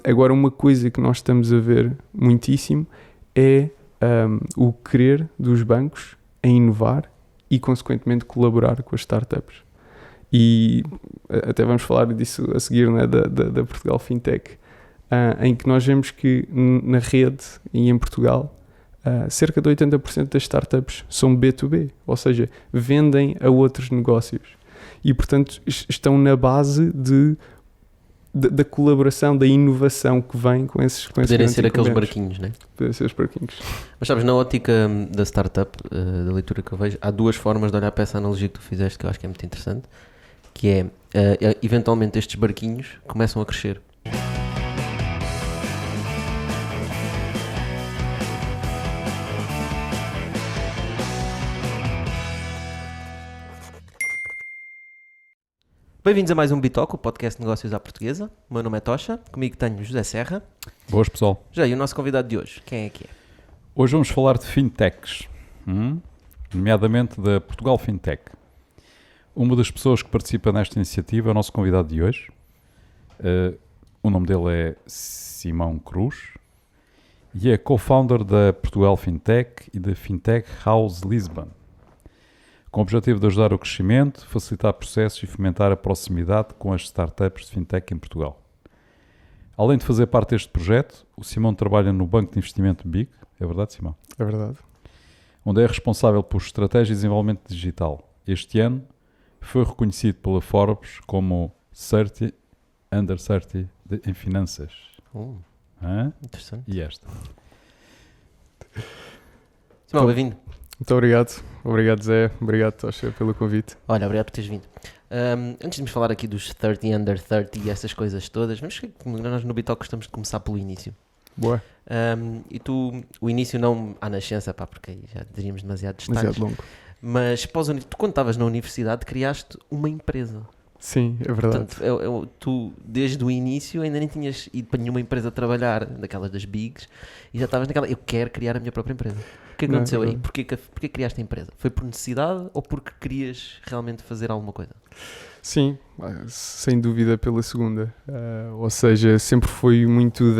Agora, uma coisa que nós estamos a ver muitíssimo é o querer dos bancos em inovar e, consequentemente, colaborar com as startups. E até vamos falar disso a seguir, né, da Portugal Fintech, em que nós vemos que na rede e em Portugal cerca de 80% das startups são B2B, ou seja, vendem a outros negócios e, portanto, estão na base da colaboração, da inovação que vem com esses poderem ser aqueles barquinhos, né? Poderem ser os barquinhos. Mas sabes, na ótica da startup, da leitura que eu vejo, há duas formas de olhar para essa analogia que tu fizeste que eu acho que é muito interessante, que é, eventualmente estes barquinhos começam a crescer. Bem-vindos a mais um Bitoque, o podcast de negócios à portuguesa. O meu nome é Tocha, comigo tenho José Serra. Boas, pessoal. Já, e o nosso convidado de hoje, quem é que é? Hoje vamos falar de fintechs, nomeadamente da Portugal Fintech. Uma das pessoas que participa nesta iniciativa é o nosso convidado de hoje. O nome dele é Simão Cruz e é co-founder da Portugal Fintech e da Fintech House Lisbon, com o objetivo de ajudar o crescimento, facilitar processos e fomentar a proximidade com as startups de fintech em Portugal. Além de fazer parte deste projeto, o Simão trabalha no Banco de Investimento BIG, é verdade, Simão? É verdade. Onde é responsável por estratégia e desenvolvimento digital. Este ano foi reconhecido pela Forbes como 30 Under 30 em finanças. Interessante. E esta? Simão, bem-vindo. Muito obrigado. Obrigado, Zé. Obrigado, Tocha, pelo convite. Olha, obrigado por teres vindo. Antes de nos falar aqui dos 30 Under 30 e essas coisas todas, vamos que nós no Bitoque gostamos de começar pelo início. Boa. E tu, o início não à nascença, pá, porque aí já diríamos demasiado detalhes. Demasiado longo. Mas tu, quando estavas na universidade, criaste uma empresa. Sim, é verdade. Portanto, tu, desde o início, ainda nem tinhas ido para nenhuma empresa trabalhar, daquelas das bigs, e já estavas naquela, eu quero criar a minha própria empresa. O que aconteceu aí? Porquê criaste a empresa? Foi por necessidade ou porque querias realmente fazer alguma coisa? Sim, sem dúvida pela segunda. Ou seja, sempre fui muito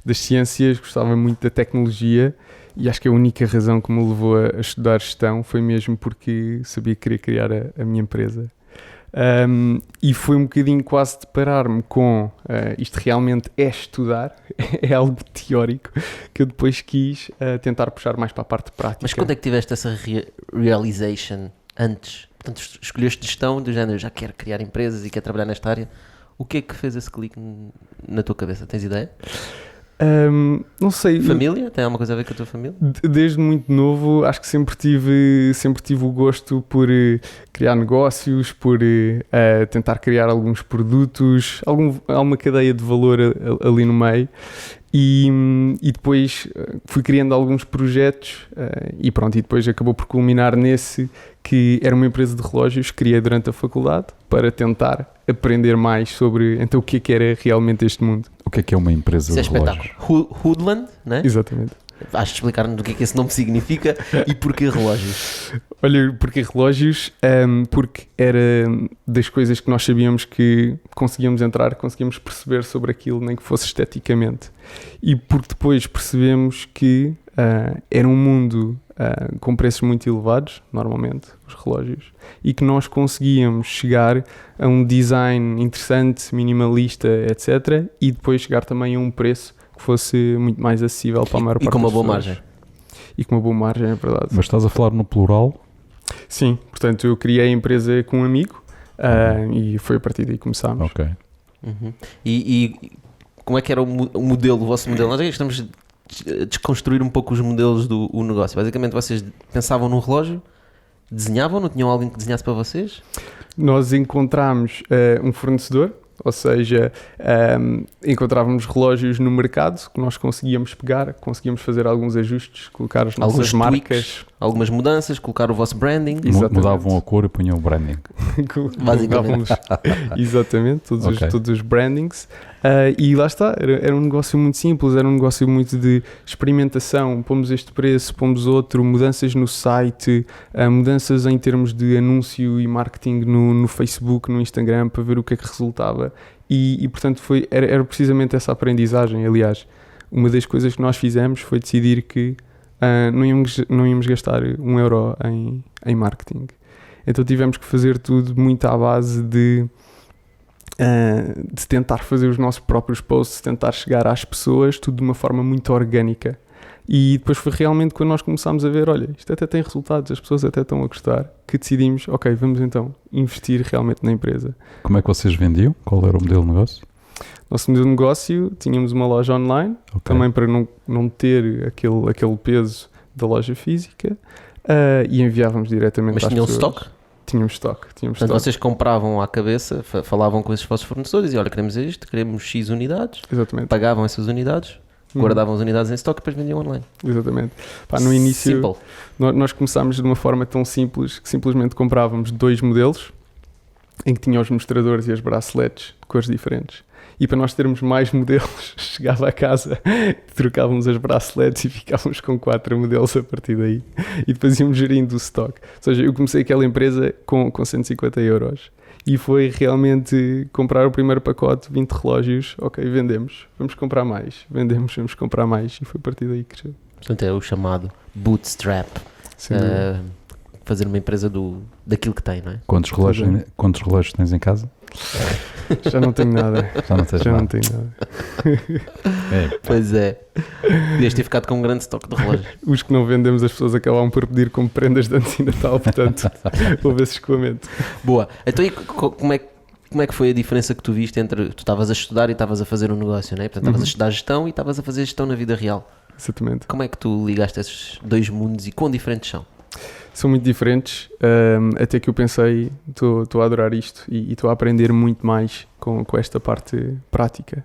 das ciências, gostava muito da tecnologia e acho que a única razão que me levou a estudar gestão foi mesmo porque sabia que queria criar a minha empresa. E foi um bocadinho quase deparar-me com isto realmente é estudar, é algo teórico que eu depois quis tentar puxar mais para a parte prática. Mas quando é que tiveste essa realization antes? Portanto, escolheste gestão do género, já quero criar empresas e quero trabalhar nesta área. O que é que fez esse clique na tua cabeça? Tens ideia? Não sei. Família? Tem alguma coisa a ver com a tua família? Desde muito novo acho que sempre tive o gosto por criar negócios, por tentar criar alguns produtos, alguma cadeia de valor ali no meio e depois fui criando alguns projetos e pronto, e depois acabou por culminar nesse que era uma empresa de relógios que criei durante a faculdade para tentar aprender mais sobre então o que era realmente este mundo. O que é uma empresa de relógios? Isso é espetáculo. Hoodland, não é? Exatamente. Vais explicar-nos o que é que esse nome significa e porquê relógios? Olha, porquê relógios? Porque era das coisas que nós sabíamos que conseguíamos entrar, conseguíamos perceber sobre aquilo, nem que fosse esteticamente. E porque depois percebemos que era um mundo com preços muito elevados, normalmente, os relógios, e que nós conseguíamos chegar a um design interessante, minimalista, etc. E depois chegar também a um preço que fosse muito mais acessível para a maior parte das pessoas. E com uma boa margem. E com uma boa margem, é verdade. Mas estás a falar no plural? Sim, portanto eu criei a empresa com um amigo e foi a partir daí que começámos. Ok. Uhum. E como é que era o modelo, o vosso modelo? Nós estamos a desconstruir um pouco os modelos do negócio. Basicamente vocês pensavam num relógio, desenhavam, não tinham alguém que desenhasse para vocês? Nós encontramos um fornecedor, ou seja, encontrávamos relógios no mercado que nós conseguíamos pegar, conseguíamos fazer alguns ajustes, colocar as nossas marcas. Tweaks, algumas mudanças, colocar o vosso branding. Mudavam a cor e punham o branding. Basicamente. Exatamente, todos os brandings. E lá está, era um negócio muito simples, era um negócio muito de experimentação, pomos este preço, pomos outro, mudanças no site, mudanças em termos de anúncio e marketing no Facebook, no Instagram, para ver o que é que resultava. E portanto, era precisamente essa aprendizagem. Aliás, uma das coisas que nós fizemos foi decidir que não íamos gastar €1 em marketing. Então tivemos que fazer tudo muito à base de tentar fazer os nossos próprios posts, tentar chegar às pessoas, tudo de uma forma muito orgânica. E depois foi realmente quando nós começámos a ver, olha, isto até tem resultados, as pessoas até estão a gostar, que decidimos, ok, vamos então investir realmente na empresa. Como é que vocês vendiam? Qual era o modelo de negócio? Nosso modelo de negócio, tínhamos uma loja online, também para não ter aquele peso da loja física, e enviávamos diretamente às pessoas. Mas tinham stock? Tínhamos stock. Portanto, vocês compravam à cabeça, falavam com esses vossos fornecedores, diziam, olha, queremos isto, queremos X unidades, exatamente. Pagavam essas unidades, guardavam as unidades em stock e depois vendiam online. Exatamente. No início, nós começámos de uma forma tão simples que simplesmente comprávamos 2 modelos, em que tinham os mostradores e as braceletes de cores diferentes. E para nós termos mais modelos, chegava a casa, trocávamos as braceletes e ficávamos com 4 modelos a partir daí. E depois íamos gerindo o stock. Ou seja, eu comecei aquela empresa com €150. E foi realmente comprar o primeiro pacote, 20 relógios, ok, vendemos, vamos comprar mais. Vendemos, vamos comprar mais. E foi a partir daí que cresceu. Portanto, é o chamado bootstrap. Fazer uma empresa daquilo que tem, não é? Quantos relógios tens em casa? Já não tenho nada. Não tenho nada. Pois é. Podias ter ficado com um grande estoque de relógios. Os que não vendemos, as pessoas acabavam por pedir como prendas de antes de Natal, portanto, houve esse escoamento. Boa. Então, e como é que foi a diferença que tu viste entre tu estavas a estudar e estavas a fazer um negócio, não é? Portanto, estavas a estudar gestão e estavas a fazer gestão na vida real. Exatamente. Como é que tu ligaste esses dois mundos e quão diferentes são? São muito diferentes, até que eu pensei, estou a adorar isto e estou a aprender muito mais com esta parte prática.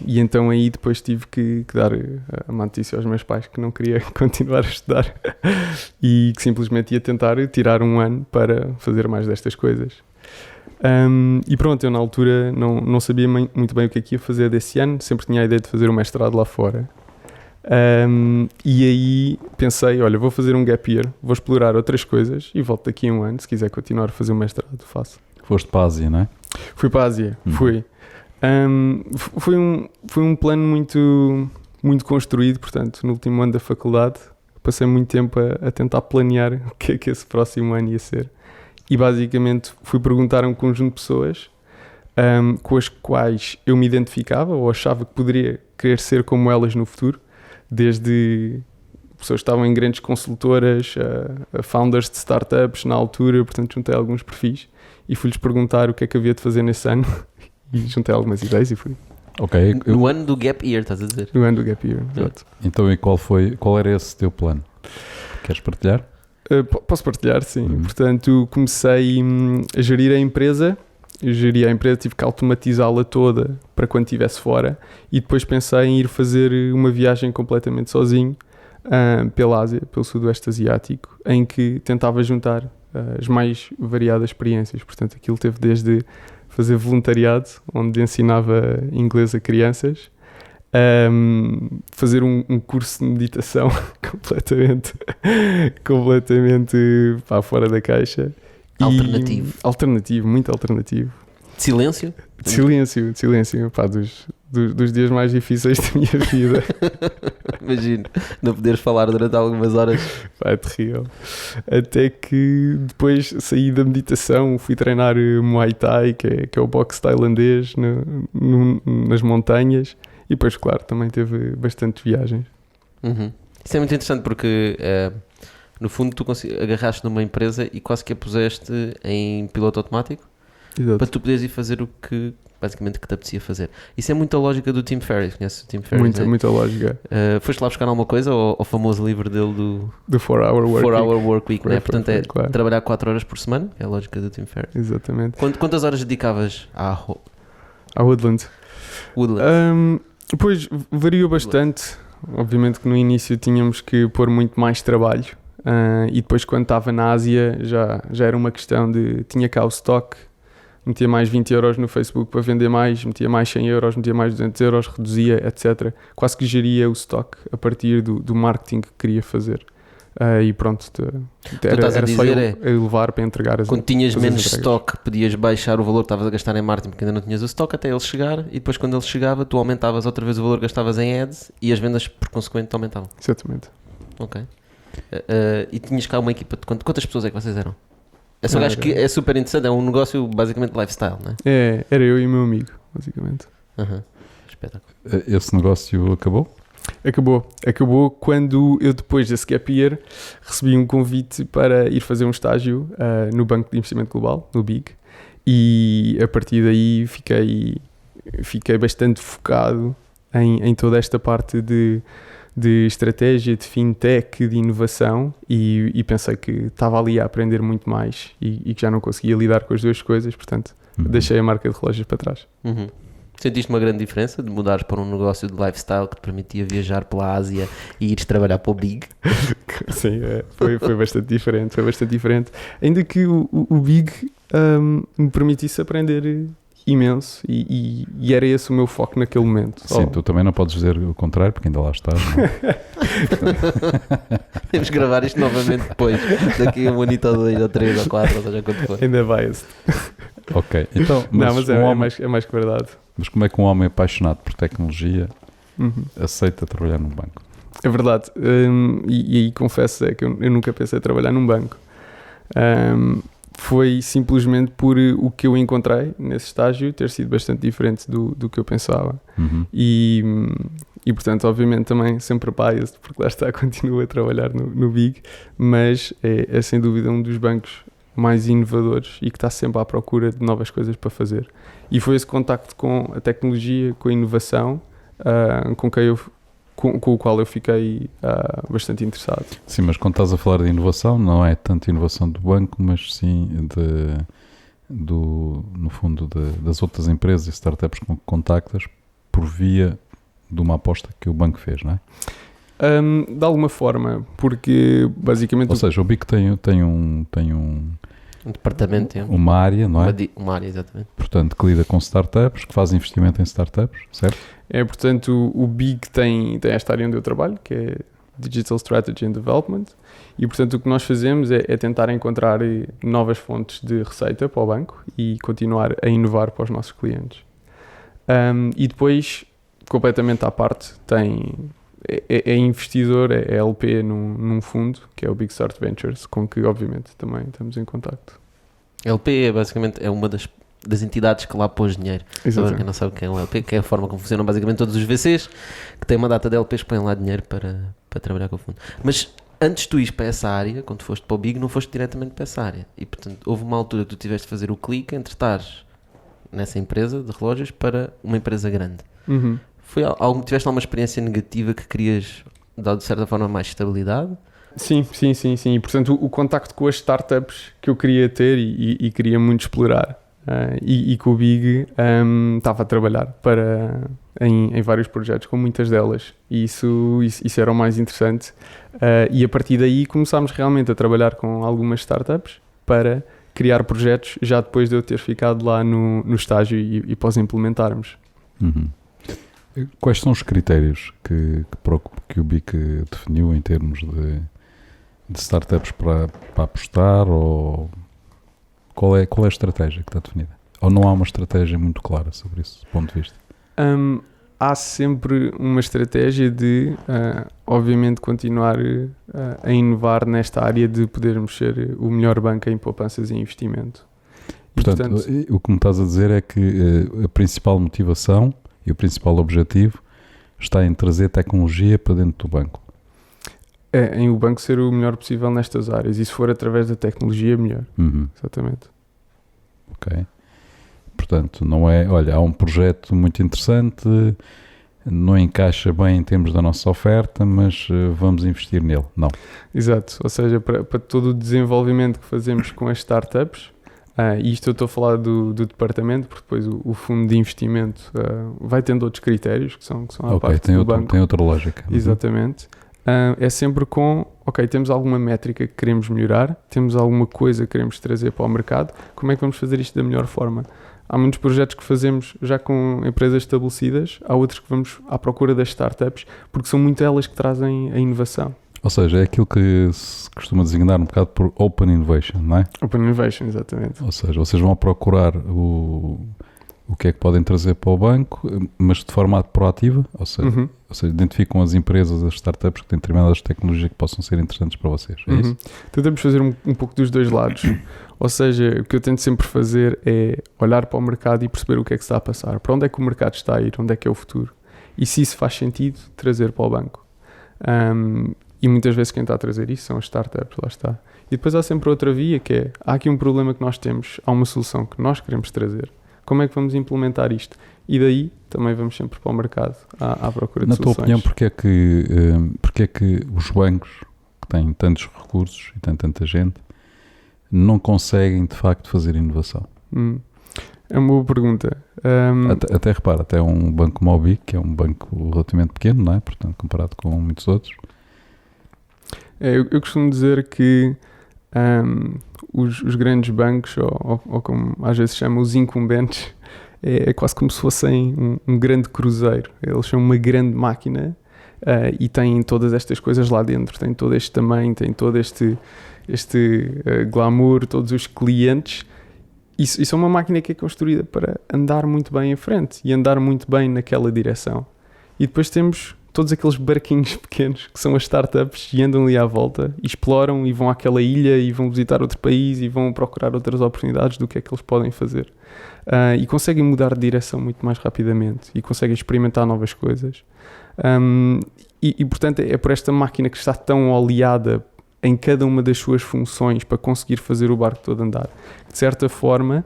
E então aí depois tive que dar a má notícia aos meus pais que não queria continuar a estudar e que simplesmente ia tentar tirar um ano para fazer mais destas coisas. E pronto, eu na altura não sabia muito bem o que é que ia fazer desse ano, sempre tinha a ideia de fazer um mestrado lá fora. E aí pensei, olha, vou fazer um gap year, vou explorar outras coisas e volto daqui a um ano, se quiser continuar a fazer o mestrado, faço. Foste para a Ásia, não é? Fui para a Ásia, fui. Foi um plano muito, muito construído, portanto, no último ano da faculdade passei muito tempo a tentar planear o que é que esse próximo ano ia ser. E basicamente fui perguntar a um conjunto de pessoas com as quais eu me identificava ou achava que poderia querer ser como elas no futuro, desde pessoas que estavam em grandes consultoras, a founders de startups na altura, portanto juntei alguns perfis e fui-lhes perguntar o que é que havia de fazer nesse ano e juntei algumas ideias e fui. Ok. No ano do gap year, estás a dizer? No ano do gap year, exato. Então e qual era esse teu plano? Queres partilhar? Posso partilhar, sim. Portanto, comecei a gerir a empresa. Eu geria a empresa, tive que automatizá-la toda para quando estivesse fora e depois pensei em ir fazer uma viagem completamente sozinho pela Ásia, pelo Sudoeste Asiático, em que tentava juntar as mais variadas experiências. Portanto, aquilo teve desde fazer voluntariado, onde ensinava inglês a crianças, fazer um curso de meditação completamente fora da caixa. Alternativo, muito alternativo. De silêncio? De silêncio, dos dias mais difíceis da minha vida. Imagino, não poderes falar durante algumas horas. É terrível. Até que depois saí da meditação, fui treinar Muay Thai, que é o boxe tailandês, nas montanhas. E depois, claro, também teve bastantes viagens. Isso é muito interessante porque... no fundo, tu agarraste numa empresa e quase que a puseste em piloto automático. Exato. Para tu poderes ir fazer o que, basicamente, que te apetecia fazer. Isso é muito a lógica do Tim Ferriss. Conheces o Tim Ferriss? Muita lógica. Foste lá buscar alguma coisa ou o famoso livro dele do 4-Hour Work Week, né? Portanto, trabalhar 4 horas por semana, é a lógica do Tim Ferriss. Exatamente. Quantas horas dedicavas à Woodland? Depois variou bastante. Obviamente que no início tínhamos que pôr muito mais trabalho. E depois quando estava na Ásia já era uma questão de tinha cá o stock, metia mais 20 euros no Facebook para vender mais, metia mais 100 euros, metia mais 200 euros, reduzia, etc. Quase que geria o stock a partir do marketing que queria fazer. E pronto, estás a era só dizer eu levar para entregar as quando tinhas todas as menos entregas. stock, podias baixar o valor que estavas a gastar em marketing porque ainda não tinhas o stock até ele chegar, e depois quando ele chegava tu aumentavas outra vez o valor que gastavas em ads e as vendas por consequente aumentavam. Exatamente. Ok. E tinhas cá uma equipa de quantas pessoas é que vocês eram? É só acho que é super interessante, é um negócio basicamente lifestyle, não é? Era eu e o meu amigo, basicamente. Espetáculo. Esse negócio acabou? Acabou quando eu, depois desse gap year, recebi um convite para ir fazer um estágio no Banco de Investimento Global, no BIG, e a partir daí fiquei bastante focado em toda esta parte de estratégia, de fintech, de inovação, e pensei que estava ali a aprender muito mais e que já não conseguia lidar com as duas coisas, portanto deixei a marca de relógios para trás. Sentiste uma grande diferença de mudares para um negócio de lifestyle que te permitia viajar pela Ásia e ires trabalhar para o Big? Sim, foi bastante diferente. Ainda que o Big me permitisse aprender imenso e era esse o meu foco naquele momento. Sim, tu também não podes dizer o contrário porque ainda lá estás, não é? Temos que gravar isto novamente depois, daqui a um ano e todo, ou 3 ou 4, ou seja quanto for. Ainda vai-se. Ok, então, mas é mais que verdade. Mas como é que um homem apaixonado por tecnologia aceita trabalhar num banco? É verdade, e aí confesso que eu nunca pensei em trabalhar num banco. Foi simplesmente por o que eu encontrei nesse estágio ter sido bastante diferente do que eu pensava. E portanto, obviamente também sempre biased, porque lá está, continuo a trabalhar no Big, mas é sem dúvida um dos bancos mais inovadores e que está sempre à procura de novas coisas para fazer. E foi esse contacto com a tecnologia, com a inovação, com o qual eu fiquei bastante interessado. Sim, mas quando estás a falar de inovação, não é tanto inovação do banco, mas sim no fundo das outras empresas e startups com que contactas por via de uma aposta que o banco fez, não é? De alguma forma, porque basicamente... Ou seja, o BIC tem um departamento, uma área, não é? Uma área, exatamente. Portanto, que lida com startups, que faz investimento em startups, certo? Portanto, o BIG tem esta área onde eu trabalho, que é Digital Strategy and Development, e portanto o que nós fazemos é tentar encontrar novas fontes de receita para o banco e continuar a inovar para os nossos clientes. E depois, completamente à parte, é investidor, é LP num fundo, que é o Big Start Ventures, com que obviamente também estamos em contacto. LP é basicamente uma das entidades que lá pôs dinheiro. Para quem não sabe quem é o LP, que é a forma como funcionam basicamente todos os VCs, que têm uma data de LPs que põem lá dinheiro para trabalhar com o fundo. Mas antes de tu ires para essa área, quando foste para o Big, não foste diretamente para essa área. E portanto, houve uma altura que tu tiveste de fazer o clique entre estares nessa empresa de relógios para uma empresa grande. Tiveste alguma experiência negativa que querias dar de certa forma mais estabilidade? Sim. E portanto o contacto com as startups que eu queria ter e queria muito explorar. E com o Big estava a trabalhar em vários projetos com muitas delas, e isso era o mais interessante, e a partir daí começámos realmente a trabalhar com algumas startups para criar projetos já depois de eu ter ficado lá no estágio e pós implementarmos. Quais são os critérios que o BIC definiu em termos de startups para apostar, ou qual é a estratégia que está definida? Ou não há uma estratégia muito clara sobre esse ponto de vista? Há sempre uma estratégia de, obviamente, continuar a inovar nesta área de podermos ser o melhor banco em poupanças e investimento. Portanto, o que me estás a dizer é que a principal motivação e o principal objetivo está em trazer tecnologia para dentro do banco. Em o banco ser o melhor possível nestas áreas, e se for através da tecnologia, melhor. Exatamente. Ok. Portanto, não é, olha, há um projeto muito interessante, não encaixa bem em termos da nossa oferta, mas vamos investir nele. Não. Exato. Ou seja, para todo o desenvolvimento que fazemos com as startups, e isto eu estou a falar do departamento, porque depois o fundo de investimento vai tendo outros critérios que são a parte do banco. Tem outra lógica. Exatamente. É sempre temos alguma métrica que queremos melhorar, temos alguma coisa que queremos trazer para o mercado, como é que vamos fazer isto da melhor forma? Há muitos projetos que fazemos já com empresas estabelecidas, há outros que vamos à procura das startups, porque são muito elas que trazem a inovação. Ou seja, é aquilo que se costuma designar um bocado por Open Innovation, não é? Open Innovation, exatamente. Ou seja, vocês vão procurar o que é que podem trazer para o banco, mas de forma proativa, ou seja, identificam as empresas, as startups que têm determinadas tecnologias que possam ser interessantes para vocês. É isso? Tentamos fazer um pouco dos dois lados. Ou seja, o que eu tento sempre fazer é olhar para o mercado e perceber o que é que está a passar. Para onde é que o mercado está a ir? Onde é que é o futuro? E se isso faz sentido, trazer para o banco. E muitas vezes quem está a trazer isso são as startups, lá está. E depois há sempre outra via que é, há aqui um problema que nós temos, há uma solução que nós queremos trazer. Como é que vamos implementar isto? E daí também vamos sempre para o mercado à procura de soluções. Na tua opinião, porque é que os bancos, que têm tantos recursos e têm tanta gente, não conseguem de facto fazer inovação? É uma boa pergunta. Até repara, até um banco como o BIC, que é um banco relativamente pequeno, não é? Portanto, comparado com muitos outros. Eu costumo dizer que os grandes bancos, ou como às vezes se chama, os incumbentes, é quase como se fossem um grande cruzeiro. Eles são uma grande máquina e têm todas estas coisas lá dentro, têm todo este tamanho, têm todo este glamour, todos os clientes. Isso é uma máquina que é construída para andar muito bem em frente e andar muito bem naquela direção. E depois temos todos aqueles barquinhos pequenos que são as startups e andam ali à volta e exploram e vão àquela ilha e vão visitar outro país e vão procurar outras oportunidades do que é que eles podem fazer. E conseguem mudar de direção muito mais rapidamente e conseguem experimentar novas coisas. Portanto, é por esta máquina que está tão oleada em cada uma das suas funções para conseguir fazer o barco todo andar. De certa forma,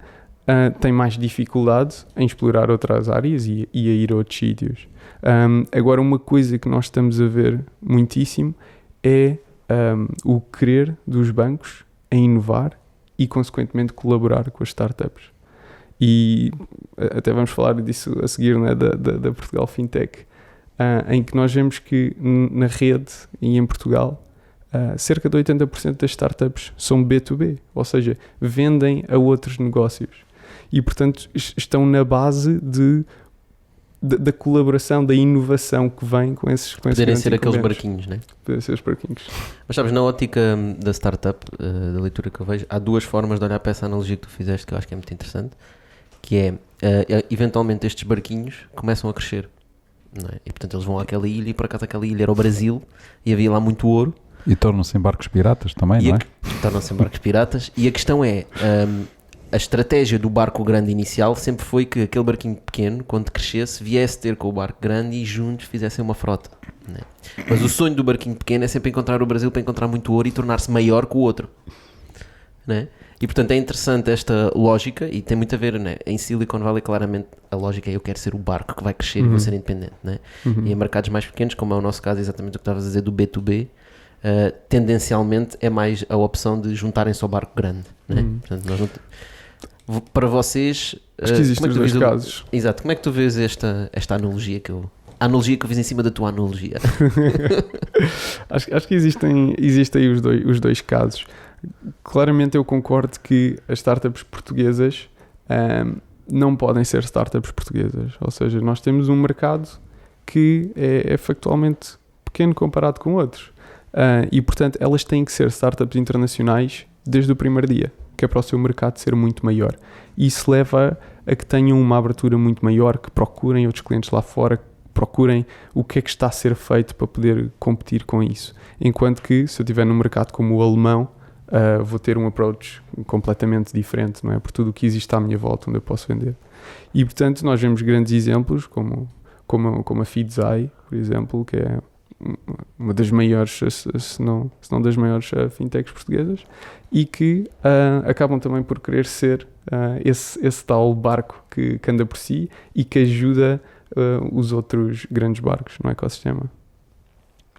tem mais dificuldade em explorar outras áreas e a ir a outros sítios. Agora, uma coisa que nós estamos a ver muitíssimo é o querer dos bancos em inovar e, consequentemente, colaborar com as startups. E até vamos falar disso a seguir, né, da Portugal Fintech, em que nós vemos que na rede e em Portugal, cerca de 80% das startups são B2B, ou seja, vendem a outros negócios. E, portanto, estão na base da colaboração, da inovação que vem com esses poderem ser aqueles barquinhos, né? Poderem ser os barquinhos. Mas sabes, na ótica da startup, da leitura que eu vejo, há duas formas de olhar para essa analogia que tu fizeste que eu acho que é muito interessante, que é, eventualmente estes barquinhos começam a crescer, não é? E portanto eles vão àquela ilha e por acaso aquela ilha era o Brasil e havia lá muito ouro. E tornam-se em barcos piratas também, não é? Tornam-se em barcos piratas e a questão é... a estratégia do barco grande inicial sempre foi que aquele barquinho pequeno, quando crescesse, viesse ter com o barco grande e juntos fizessem uma frota, né? Mas o sonho do barquinho pequeno é sempre encontrar o Brasil para encontrar muito ouro e tornar-se maior que o outro, né? E portanto é interessante esta lógica e tem muito a ver, né? Em Silicon Valley claramente a lógica é eu quero ser o barco que vai crescer e vou ser independente, né? E em mercados mais pequenos, como é o nosso caso, exatamente o que estavas a dizer do B2B, tendencialmente é mais a opção de juntarem-se ao barco grande, né? Portanto, nós não para vocês... Acho que existem os dois casos. Exato. Como é que tu vês esta analogia a analogia que eu fiz em cima da tua analogia? acho que existem os dois casos. Claramente eu concordo que as startups portuguesas não podem ser startups portuguesas. Ou seja, nós temos um mercado que é factualmente pequeno comparado com outros. E, portanto, elas têm que ser startups internacionais desde o primeiro dia, que é para o seu mercado ser muito maior. E isso leva a que tenham uma abertura muito maior, que procurem outros clientes lá fora, que procurem o que é que está a ser feito para poder competir com isso. Enquanto que, se eu estiver num mercado como o alemão, vou ter um approach completamente diferente, não é? Por tudo o que existe à minha volta, onde eu posso vender. E, portanto, nós vemos grandes exemplos, como a Feedzai, por exemplo, que é uma das maiores, se não das maiores fintechs portuguesas, e que acabam também por querer ser esse tal barco que anda por si e que ajuda os outros grandes barcos no ecossistema.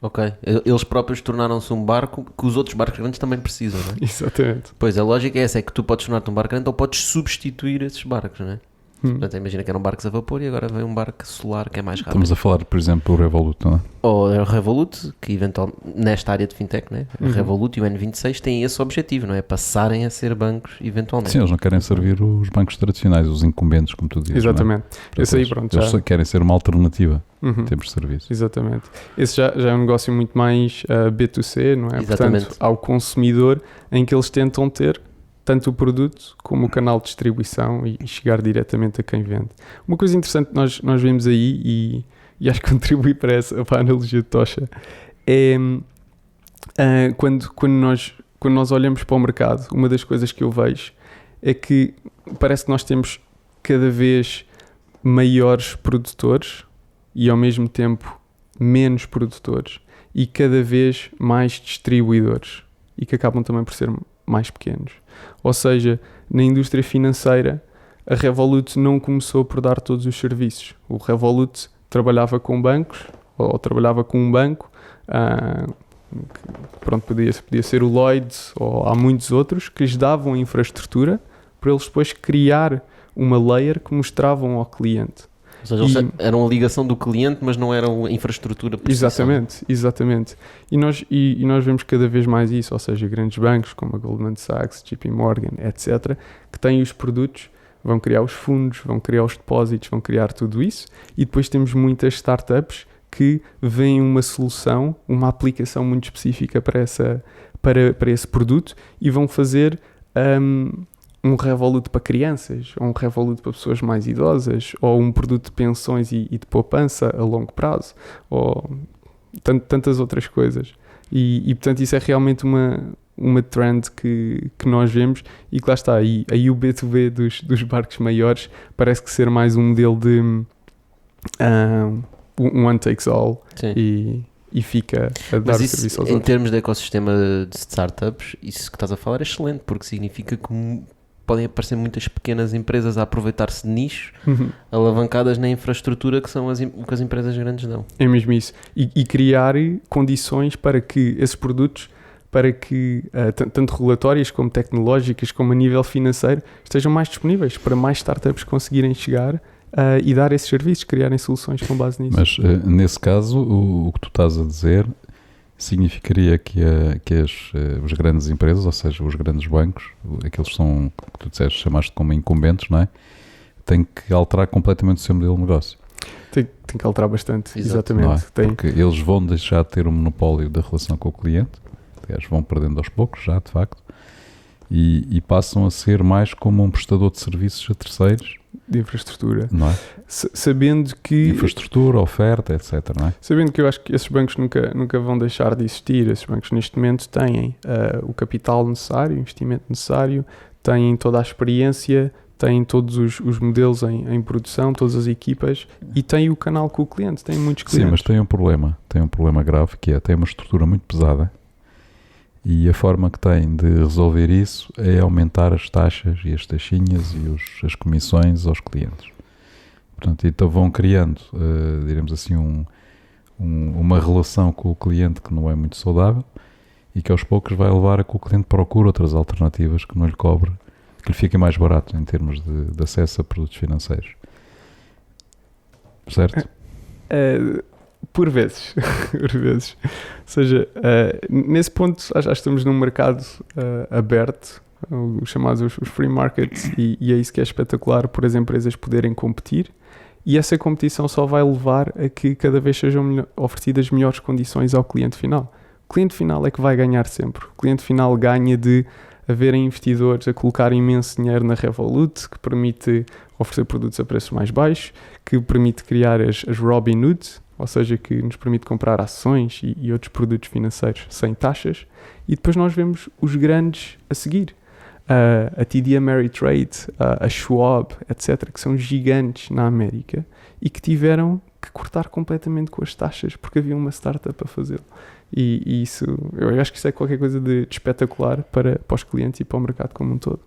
Ok, eles próprios tornaram-se um barco que os outros barcos grandes também precisam, não é? Exatamente. Pois, a lógica é essa, é que tu podes tornar-te um barco grande ou podes substituir esses barcos, não é? Portanto, imagina que eram barcos a vapor e agora vem um barco solar que é mais rápido. Estamos a falar, por exemplo, do Revolut, não é? Ou o Revolut, que eventualmente, nesta área de fintech, né? O Revolut e o N26 têm esse objetivo, não é? Passarem a ser bancos eventualmente. Sim, eles não querem servir os bancos tradicionais, os incumbentes, como tu dizes. Exatamente. Esse aí, pronto, eles querem ser uma alternativa. em termos de serviço. Exatamente. Esse já é um negócio muito mais B2C, não é? Exatamente. Portanto, ao consumidor, em que eles tentam ter tanto o produto como o canal de distribuição e chegar diretamente a quem vende. Uma coisa interessante que nós vemos aí, e acho que contribui para a analogia de tocha, é quando nós olhamos para o mercado, uma das coisas que eu vejo é que parece que nós temos cada vez maiores produtores e ao mesmo tempo menos produtores e cada vez mais distribuidores e que acabam também por ser mais pequenos. Ou seja, na indústria financeira a Revolut não começou por dar todos os serviços. O Revolut trabalhava com bancos ou trabalhava com um banco, pronto, podia ser o Lloyds ou há muitos outros que lhes davam a infraestrutura para eles depois criar uma layer que mostravam ao cliente. Ou seja, eram a ligação do cliente, mas não eram a infraestrutura por si só. Exatamente. E nós vemos cada vez mais isso, ou seja, grandes bancos como a Goldman Sachs, JP Morgan, etc., que têm os produtos, vão criar os fundos, vão criar os depósitos, vão criar tudo isso, e depois temos muitas startups que veem uma solução, uma aplicação muito específica para esse produto e vão fazer um Revolut para crianças, ou um Revolut para pessoas mais idosas, ou um produto de pensões e de poupança a longo prazo, ou tantas outras coisas. E portanto isso é realmente uma trend que nós vemos e que lá está, aí o B2B dos barcos maiores parece que ser mais um modelo de one takes all e fica a dar o serviço aos outros. Em termos de ecossistema de startups, isso que estás a falar é excelente, porque significa que podem aparecer muitas pequenas empresas a aproveitar-se de nichos alavancadas na infraestrutura que são o que as empresas grandes dão. É mesmo isso. E criar condições para que esses produtos, para que tanto regulatórias como tecnológicas, como a nível financeiro, estejam mais disponíveis para mais startups conseguirem chegar e dar esses serviços, criarem soluções com base nisso. Mas nesse caso, o que tu estás a dizer significaria que as grandes empresas, ou seja, os grandes bancos, aqueles que tu disseste, chamaste como incumbentes, não é? Têm que alterar completamente o seu modelo de negócio. Tem que alterar bastante, Exato. exatamente. É? Porque eles vão deixar de ter o monopólio da relação com o cliente, aliás, vão perdendo aos poucos já, de facto, e passam a ser mais como um prestador de serviços a terceiros. De infraestrutura. Não é? Sabendo que... Infraestrutura, oferta, etc. Não é? Sabendo que eu acho que esses bancos nunca vão deixar de existir. Esses bancos neste momento têm o capital necessário, o investimento necessário, têm toda a experiência, têm todos os modelos em produção, todas as equipas e têm o canal com o cliente, têm muitos clientes. Sim, mas tem um problema grave que tem uma estrutura muito pesada e a forma que tem de resolver isso é aumentar as taxas e as taxinhas e as comissões aos clientes. Portanto, então vão criando, diremos assim, uma relação com o cliente que não é muito saudável e que aos poucos vai levar a que o cliente procure outras alternativas que não lhe cobre, que lhe fiquem mais barato em termos de acesso a produtos financeiros. Certo? Por vezes. Ou seja, nesse ponto acho que estamos num mercado aberto, os chamados os free markets, e é isso que é espetacular por as empresas poderem competir, e essa competição só vai levar a que cada vez sejam oferecidas melhores condições ao cliente final. O cliente final é que vai ganhar sempre. O cliente final ganha de haverem investidores a colocar imenso dinheiro na Revolut, que permite oferecer produtos a preços mais baixos, que permite criar as Robinhood, ou seja, que nos permite comprar ações e outros produtos financeiros sem taxas, e depois nós vemos os grandes a seguir. A TD Ameritrade, a Schwab, etc., que são gigantes na América e que tiveram que cortar completamente com as taxas porque havia uma startup a fazê-lo. E isso, eu acho que isso é qualquer coisa de espetacular para os clientes e para o mercado como um todo.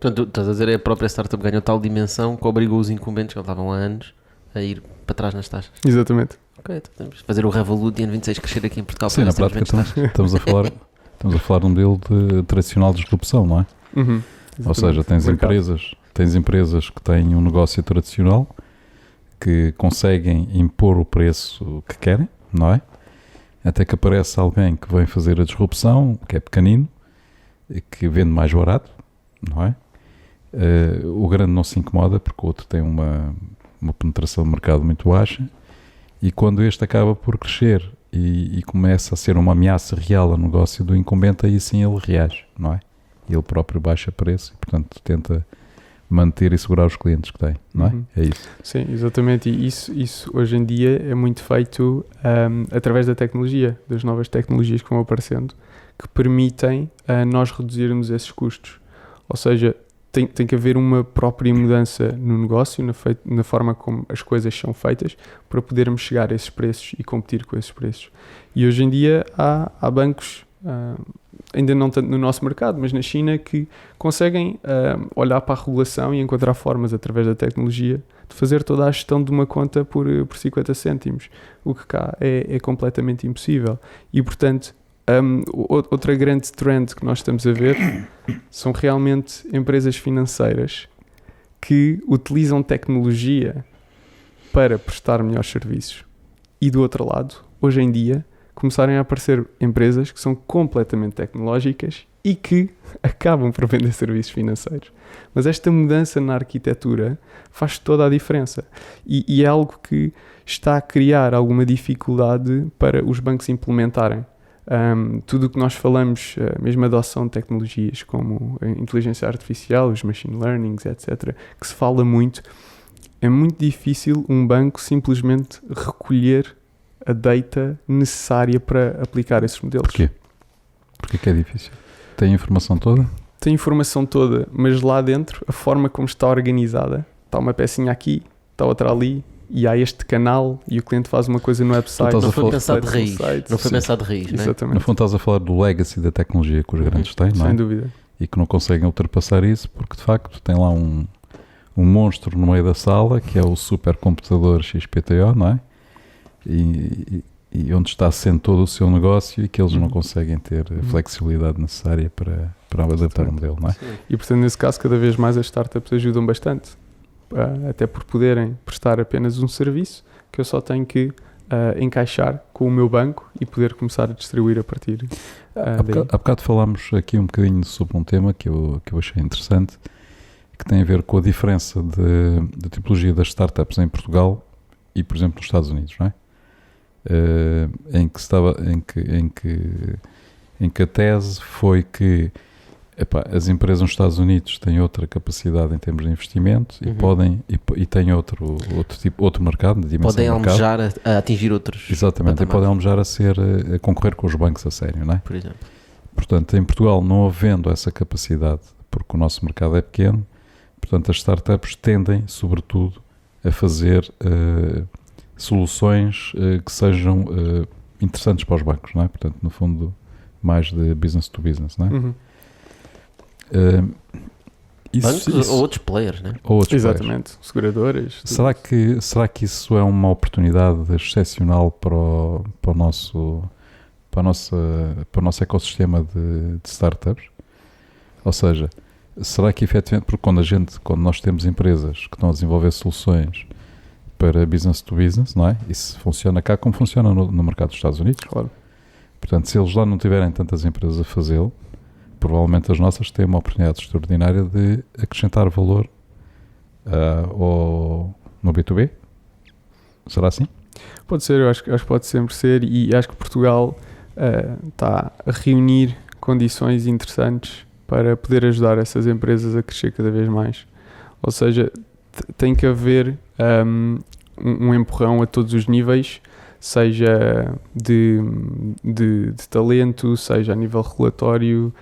Portanto, estás a dizer, a própria startup ganhou tal dimensão que obrigou os incumbentes que estavam há anos a ir para trás nas taxas. Exatamente. Ok, então temos de fazer o Revolut e N26 crescer aqui em Portugal. Sim, na prática estamos a falar de um modelo tradicional de disrupção, não é? Uhum, ou seja, tens empresas que têm um negócio tradicional que conseguem impor o preço que querem, não é? Até que aparece alguém que vem fazer a disrupção, que é pequenino, e que vende mais barato, não é? O grande não se incomoda porque o outro tem uma penetração de mercado muito baixa E quando este acaba por crescer e começa a ser uma ameaça real ao negócio do incumbente, aí sim ele reage, não é? Ele próprio baixa preço e, portanto, tenta manter e segurar os clientes que tem, não é? É isso. Sim, exatamente. E isso hoje em dia é muito feito através da tecnologia, das novas tecnologias que vão aparecendo, que permitem nós reduzirmos esses custos. Ou seja, tem que haver uma própria mudança no negócio, na forma como as coisas são feitas, para podermos chegar a esses preços e competir com esses preços. E hoje em dia há bancos, ainda não tanto no nosso mercado, mas na China, que conseguem olhar para a regulação e encontrar formas, através da tecnologia, de fazer toda a gestão de uma conta por 50 cêntimos, o que cá é completamente impossível. E, portanto, outra grande trend que nós estamos a ver são realmente empresas financeiras que utilizam tecnologia para prestar melhores serviços. E do outro lado, hoje em dia, começarem a aparecer empresas que são completamente tecnológicas e que acabam por vender serviços financeiros. Mas esta mudança na arquitetura faz toda a diferença. E é algo que está a criar alguma dificuldade para os bancos implementarem. Tudo o que nós falamos, mesmo a adoção de tecnologias como a inteligência artificial, os machine learnings, etc., que se fala muito, é muito difícil um banco simplesmente recolher a data necessária para aplicar esses modelos. Porquê? Porquê que é difícil? Tem a informação toda? Tem a informação toda, mas lá dentro, a forma como está organizada, está uma pecinha aqui, está outra ali, e há este canal, e o cliente faz uma coisa no website. Não foi pensado de raiz. Não foi pensado de raiz, não é? Exatamente. No fundo estás a falar do legacy da tecnologia que os grandes têm, não é? Sem dúvida. E que não conseguem ultrapassar isso porque, de facto, tem lá um monstro no meio da sala, que é o supercomputador XPTO, não é? E onde está assente todo o seu negócio e que eles não conseguem ter a flexibilidade necessária para adaptar o modelo, não é? Sim. E, portanto, nesse caso, cada vez mais as startups ajudam bastante, até por poderem prestar apenas um serviço que eu só tenho que encaixar com o meu banco e poder começar a distribuir a partir daí. Há bocado falámos aqui um bocadinho sobre um tema que eu achei interessante, que tem a ver com a diferença de tipologia das startups em Portugal e, por exemplo, nos Estados Unidos, não é? Em que a tese foi que as empresas nos Estados Unidos têm outra capacidade em termos de investimento e têm outro mercado, de dimensão podem de mercado. almejar a atingir outros. Exatamente, e podem almejar a concorrer com os bancos a sério, não é? Por exemplo. Portanto, em Portugal, não havendo essa capacidade, porque o nosso mercado é pequeno, portanto, as startups tendem, sobretudo, a fazer soluções que sejam interessantes para os bancos, não é? Portanto, no fundo, mais de business to business, não é? Bancos ou outros players, né? Exatamente, players. Seguradoras. Será que isso é uma oportunidade excepcional para o nosso ecossistema de startups? Ou seja, será que efetivamente, porque quando nós temos empresas que estão a desenvolver soluções para business to business, não é? Isso funciona cá como funciona no mercado dos Estados Unidos. Claro. Portanto, se eles lá não tiverem tantas empresas a fazê-lo, provavelmente as nossas têm uma oportunidade extraordinária de acrescentar valor no B2B. Será assim? Pode ser, eu acho que pode sempre ser, e acho que Portugal está a reunir condições interessantes para poder ajudar essas empresas a crescer cada vez mais. Ou seja, tem que haver um empurrão a todos os níveis, seja de talento, seja a nível regulatório,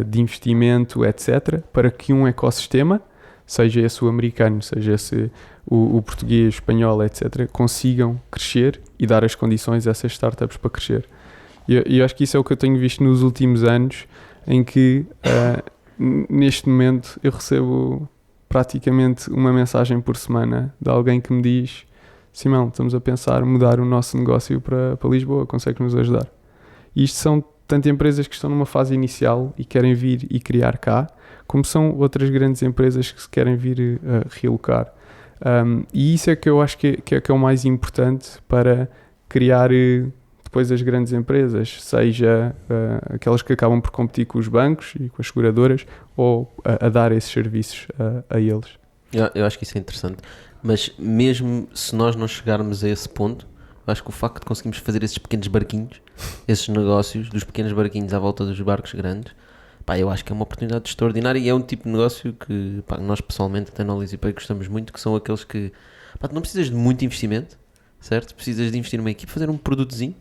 de investimento, etc., para que um ecossistema, seja esse o americano, seja esse o português, o espanhol, etc., consigam crescer e dar as condições a essas startups para crescer. E eu acho que isso é o que eu tenho visto nos últimos anos, em que neste momento eu recebo praticamente uma mensagem por semana de alguém que me diz: Simão, estamos a pensar mudar o nosso negócio para Lisboa, consegue nos ajudar? E isto são tanto empresas que estão numa fase inicial e querem vir e criar cá, como são outras grandes empresas que se querem vir realocar. E isso é que eu acho que é o mais importante para criar depois as grandes empresas, seja aquelas que acabam por competir com os bancos e com as seguradoras, ou a dar esses serviços a eles. Eu acho que isso é interessante, mas mesmo se nós não chegarmos a esse ponto, Acho que o facto de conseguirmos fazer esses pequenos barquinhos, esses negócios dos pequenos barquinhos à volta dos barcos grandes, pá, eu acho que é uma oportunidade extraordinária e é um tipo de negócio que, pá, nós pessoalmente até no EasyPay gostamos muito, que são aqueles que, pá, não precisas de muito investimento, certo? Precisas de investir numa equipe, fazer um produtozinho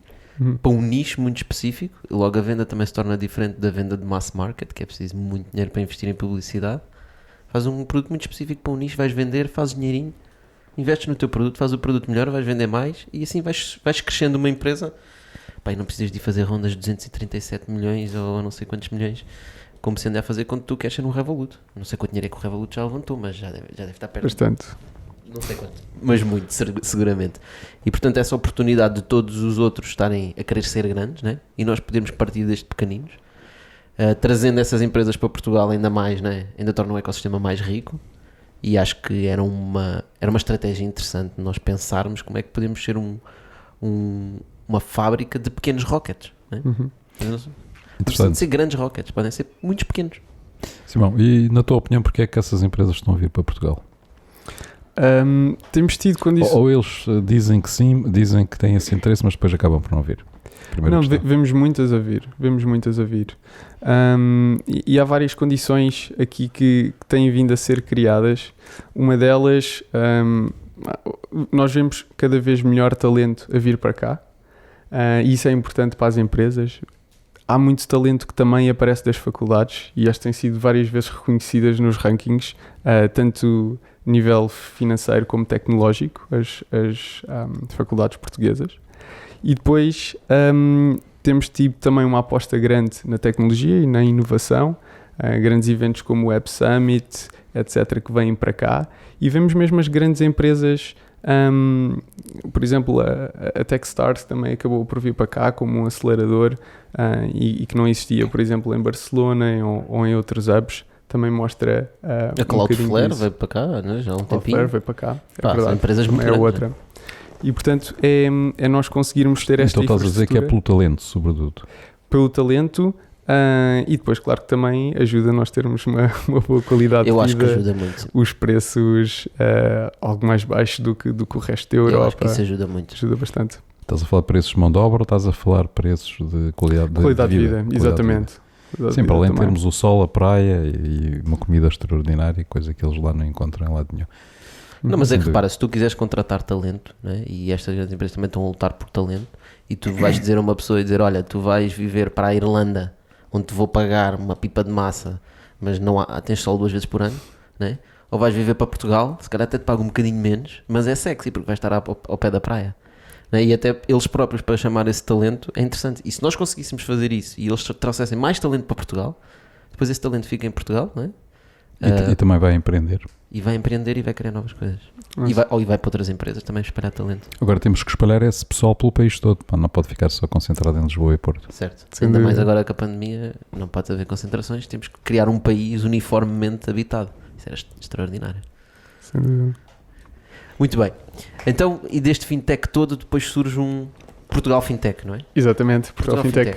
para um nicho muito específico, e logo a venda também se torna diferente da venda de mass market, que é preciso muito dinheiro para investir em publicidade. Faz um produto muito específico para um nicho, vais vender, fazes dinheirinho, investes no teu produto, fazes o produto melhor, vais vender mais e assim vais crescendo uma empresa. Pá, e não precisas de fazer rondas de 237 milhões ou não sei quantos milhões, como se anda a fazer quando tu queres ser um Revolut. Não sei quanto dinheiro é que o Revolut já levantou, mas já deve estar perto. Bastante. Não sei quanto, mas muito, seguramente. E portanto essa oportunidade de todos os outros estarem a querer ser grandes, né? E nós podermos partir destes pequeninos, trazendo essas empresas para Portugal ainda mais, né? Ainda torna o ecossistema mais rico. E acho que era uma estratégia interessante nós pensarmos como é que podemos ser uma fábrica de pequenos rockets, né? Não precisam de ser grandes rockets, podem ser muitos pequenos. Simão, e na tua opinião, porque é que essas empresas estão a vir para Portugal? Temos tido condições. Ou eles dizem que sim, dizem que têm esse interesse, mas depois acabam por não vir. Não, vemos muitas a vir. E há várias condições aqui que têm vindo a ser criadas. Uma delas, nós vemos cada vez melhor talento a vir para cá. E isso é importante para as empresas. Há muito talento que também aparece das faculdades e estas têm sido várias vezes reconhecidas nos rankings, tanto nível financeiro como tecnológico, as faculdades portuguesas. E depois temos tido também uma aposta grande na tecnologia e na inovação, grandes eventos como o Web Summit, etc., que vêm para cá, e vemos mesmo as grandes empresas, por exemplo, a Techstars também acabou por vir para cá como um acelerador, e que não existia, por exemplo, em Barcelona ou em outros hubs. Também mostra a Cloudflare veio para cá, né? Já há um tempinho. Cloudflare veio para cá, é verdade. São empresas muito grandes, outra. Né? E portanto é nós conseguirmos ter esta infraestrutura. Então estás a dizer que é pelo talento, sobretudo? Pelo talento, e depois claro que também ajuda a nós termos uma boa qualidade de vida. Eu acho que ajuda muito. Os preços algo mais baixos do que o resto da Europa. Eu acho que isso ajuda muito. Ajuda bastante. Estás a falar de preços de mão de obra ou estás a falar de preços de qualidade de vida? Exatamente. Sim, para além de termos o sol, a praia e uma comida extraordinária, coisa que eles lá não encontram em lado nenhum. Não, mas é que repara, se tu quiseres contratar talento, né, e estas grandes empresas também estão a lutar por talento, e tu vais dizer a uma pessoa e dizer, olha, tu vais viver para a Irlanda, onde te vou pagar uma pipa de massa, mas não tens sol 2 vezes por ano, né? Ou vais viver para Portugal, se calhar até te pago um bocadinho menos, mas é sexy porque vais estar ao pé da praia. E até eles próprios para chamar esse talento é interessante. E se nós conseguíssemos fazer isso e eles trouxessem mais talento para Portugal, depois esse talento fica em Portugal, não é? E também vai empreender. E vai empreender e vai criar novas coisas. Ou vai para outras empresas também espalhar talento. Agora temos que espalhar esse pessoal pelo país todo. Não pode ficar só concentrado em Lisboa e Porto. Certo. Ainda mais agora com a pandemia, não pode haver concentrações. Temos que criar um país uniformemente habitado. Isso era extraordinário. Sem dúvida. Muito bem. Então, e deste fintech todo, depois surge um Portugal Fintech, não é? Exatamente, Portugal Fintech.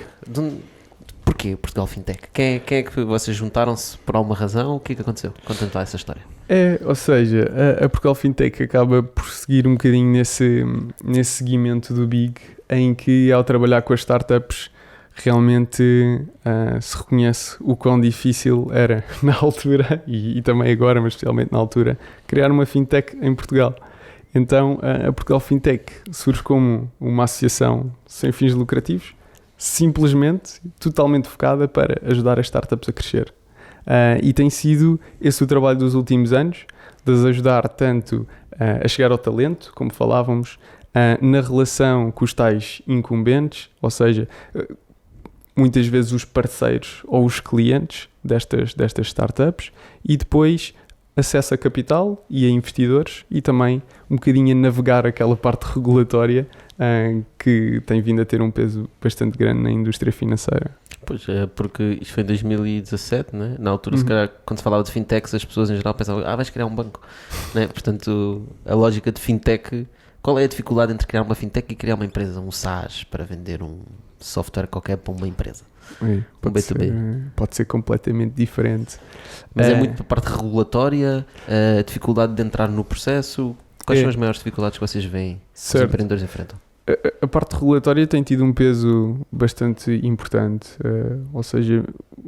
Porquê Portugal Fintech? Quem é que vocês juntaram-se por alguma razão? O que é que aconteceu? Conta-me lá essa história. Ou seja, a Portugal Fintech acaba por seguir um bocadinho nesse seguimento do Big, em que ao trabalhar com as startups realmente se reconhece o quão difícil era na altura, e também agora, mas especialmente na altura, criar uma fintech em Portugal. Então a Portugal Fintech surge como uma associação sem fins lucrativos, simplesmente, totalmente focada para ajudar as startups a crescer. E tem sido esse o trabalho dos últimos anos, de as ajudar tanto a chegar ao talento, como falávamos, na relação com os tais incumbentes, ou seja, muitas vezes os parceiros ou os clientes destas startups, e depois acesso a capital e a investidores, e também um bocadinho a navegar aquela parte regulatória que tem vindo a ter um peso bastante grande na indústria financeira. Pois, porque isto foi em 2017, né? Na altura, se calhar, quando se falava de fintechs, as pessoas em geral pensavam, vais criar um banco, né? Portanto, a lógica de fintech, qual é a dificuldade entre criar uma fintech e criar uma empresa, um SaaS, para vender um software qualquer para uma empresa? Pode ser completamente diferente. Mas é muito para a parte regulatória, a dificuldade de entrar no processo. Quais são as maiores dificuldades que vocês veem que os empreendedores enfrentam? A parte regulatória tem tido um peso bastante importante, ou seja,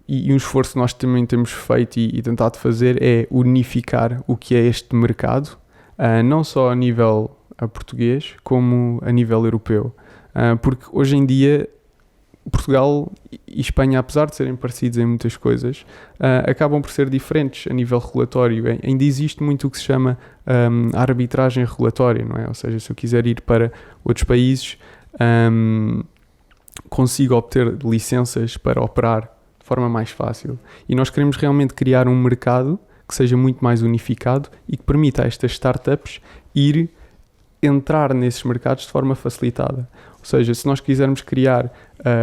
e um esforço que nós também temos feito e tentado fazer é unificar o que é este mercado, não só a nível português, como a nível europeu. Porque hoje em dia Portugal e Espanha, apesar de serem parecidos em muitas coisas, acabam por ser diferentes a nível regulatório. Ainda existe muito o que se chama a arbitragem regulatória, não é? Ou seja, se eu quiser ir para outros países, consigo obter licenças para operar de forma mais fácil. E nós queremos realmente criar um mercado que seja muito mais unificado e que permita a estas startups entrar nesses mercados de forma facilitada. Ou seja, se nós quisermos criar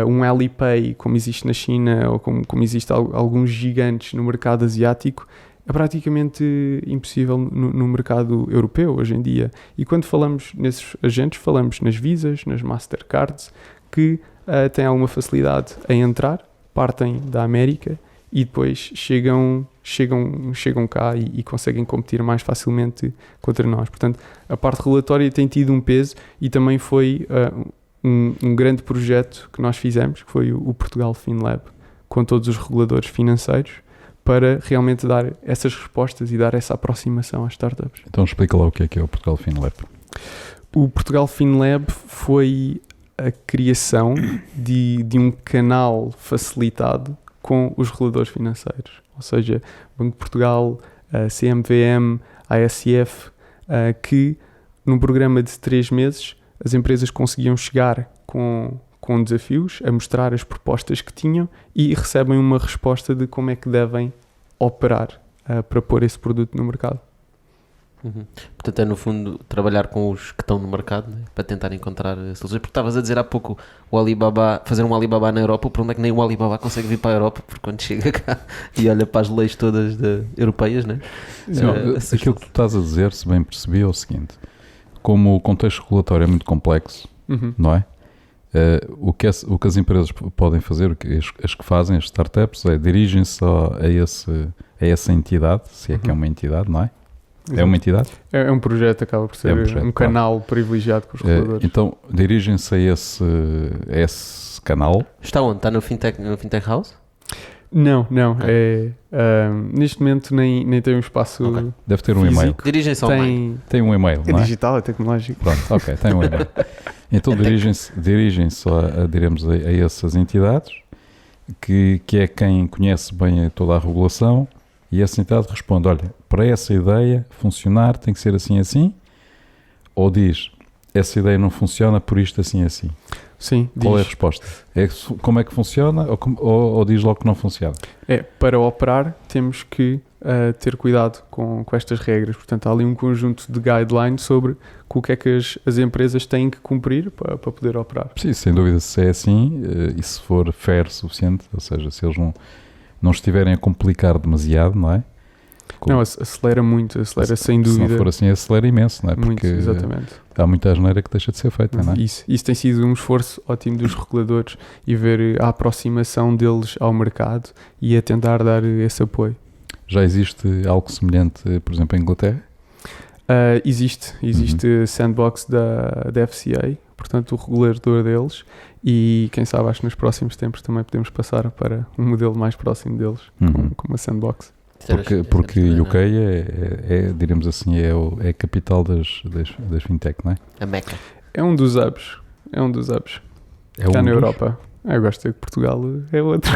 um Alipay, como existe na China ou como existe alguns gigantes no mercado asiático, é praticamente impossível no mercado europeu hoje em dia. E quando falamos nesses agentes, falamos nas Visas, nas Mastercards, que têm alguma facilidade em entrar, partem da América e depois chegam cá e conseguem competir mais facilmente contra nós. Portanto, a parte regulatória tem tido um peso e também foi um grande projeto que nós fizemos, que foi o Portugal FinLab, com todos os reguladores financeiros, para realmente dar essas respostas e dar essa aproximação às startups. Então explica lá o que é o Portugal FinLab. O Portugal FinLab foi a criação de um canal facilitado com os reguladores financeiros. Ou seja, Banco de Portugal, a CMVM, a ASF, que num programa de 3 meses as empresas conseguiam chegar com desafios, a mostrar as propostas que tinham e recebem uma resposta de como é que devem operar para pôr esse produto no mercado. Portanto, é no fundo trabalhar com os que estão no mercado, né? Para tentar encontrar soluções. Porque estavas a dizer há pouco o Alibaba, fazer um Alibaba na Europa, o problema é que nem o Alibaba consegue vir para a Europa, porque quando chega cá e olha para as leis todas europeias, né? Aquilo que tu estás a dizer, se bem percebi, é o seguinte: como o contexto regulatório é muito complexo, não é? O que as empresas podem fazer, as que fazem, as startups, dirigem-se a essa entidade, se é que é uma entidade, não é? É uma entidade? É um projeto, acaba por ser um canal privilegiado com os reguladores. Então, dirigem-se a esse canal. Está onde? Está no Fintech House? Não. Okay. Neste momento nem tem um espaço. Okay. Deve ter um físico. e-mail. Dirigem-se online. Tem um e-mail, não é? É digital, é tecnológico. Pronto, ok, tem um e-mail. Então dirigem-se diremos a essas entidades, que é quem conhece bem toda a regulação, e essa entidade responde: olha, para essa ideia funcionar tem que ser assim assim, ou diz, essa ideia não funciona por isto assim assim. Sim. Qual é a resposta? Como é que funciona ou diz logo que não funciona? Para operar temos que ter cuidado com estas regras. Portanto, há ali um conjunto de guidelines sobre o que é que as empresas têm que cumprir para poder operar. Sim, sem dúvida, se é assim e se for fair o suficiente, ou seja, se eles não estiverem a complicar demasiado, não é? Não, acelera muito, sem dúvida. Se não for assim, acelera imenso, não é? Porque muito, exatamente. Há muita asneira que deixa de ser feita, não é? Isso tem sido um esforço ótimo dos reguladores e ver a aproximação deles ao mercado e a tentar dar esse apoio. Já existe algo semelhante, por exemplo, em Inglaterra? Existe a sandbox da FCA, portanto o regulador deles, e quem sabe acho que nos próximos tempos também podemos passar para um modelo mais próximo deles, com uma sandbox. Porque UK diremos assim, é a capital das fintech, não é? A Meca. É um dos hubs. Está na Europa. Eu gosto de dizer que Portugal é outro.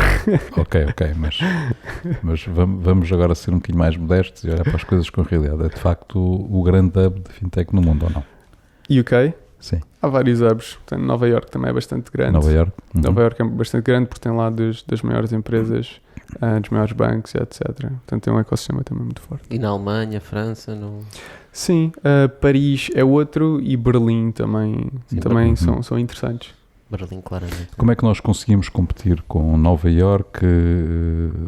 Ok, mas vamos agora ser um bocadinho mais modestos e olhar para as coisas com realidade. É de facto o grande hub de fintech no mundo, ou não? UK? Sim. Há vários hubs. Portanto, Nova Iorque também é bastante grande. Nova Iorque é bastante grande porque tem lá das maiores empresas, dos maiores bancos, etc. Portanto, tem um ecossistema também muito forte. E na Alemanha, França? No... Sim, Paris é outro e Berlim também são interessantes. Berlim, claramente. Como é que nós conseguimos competir com Nova Iorque,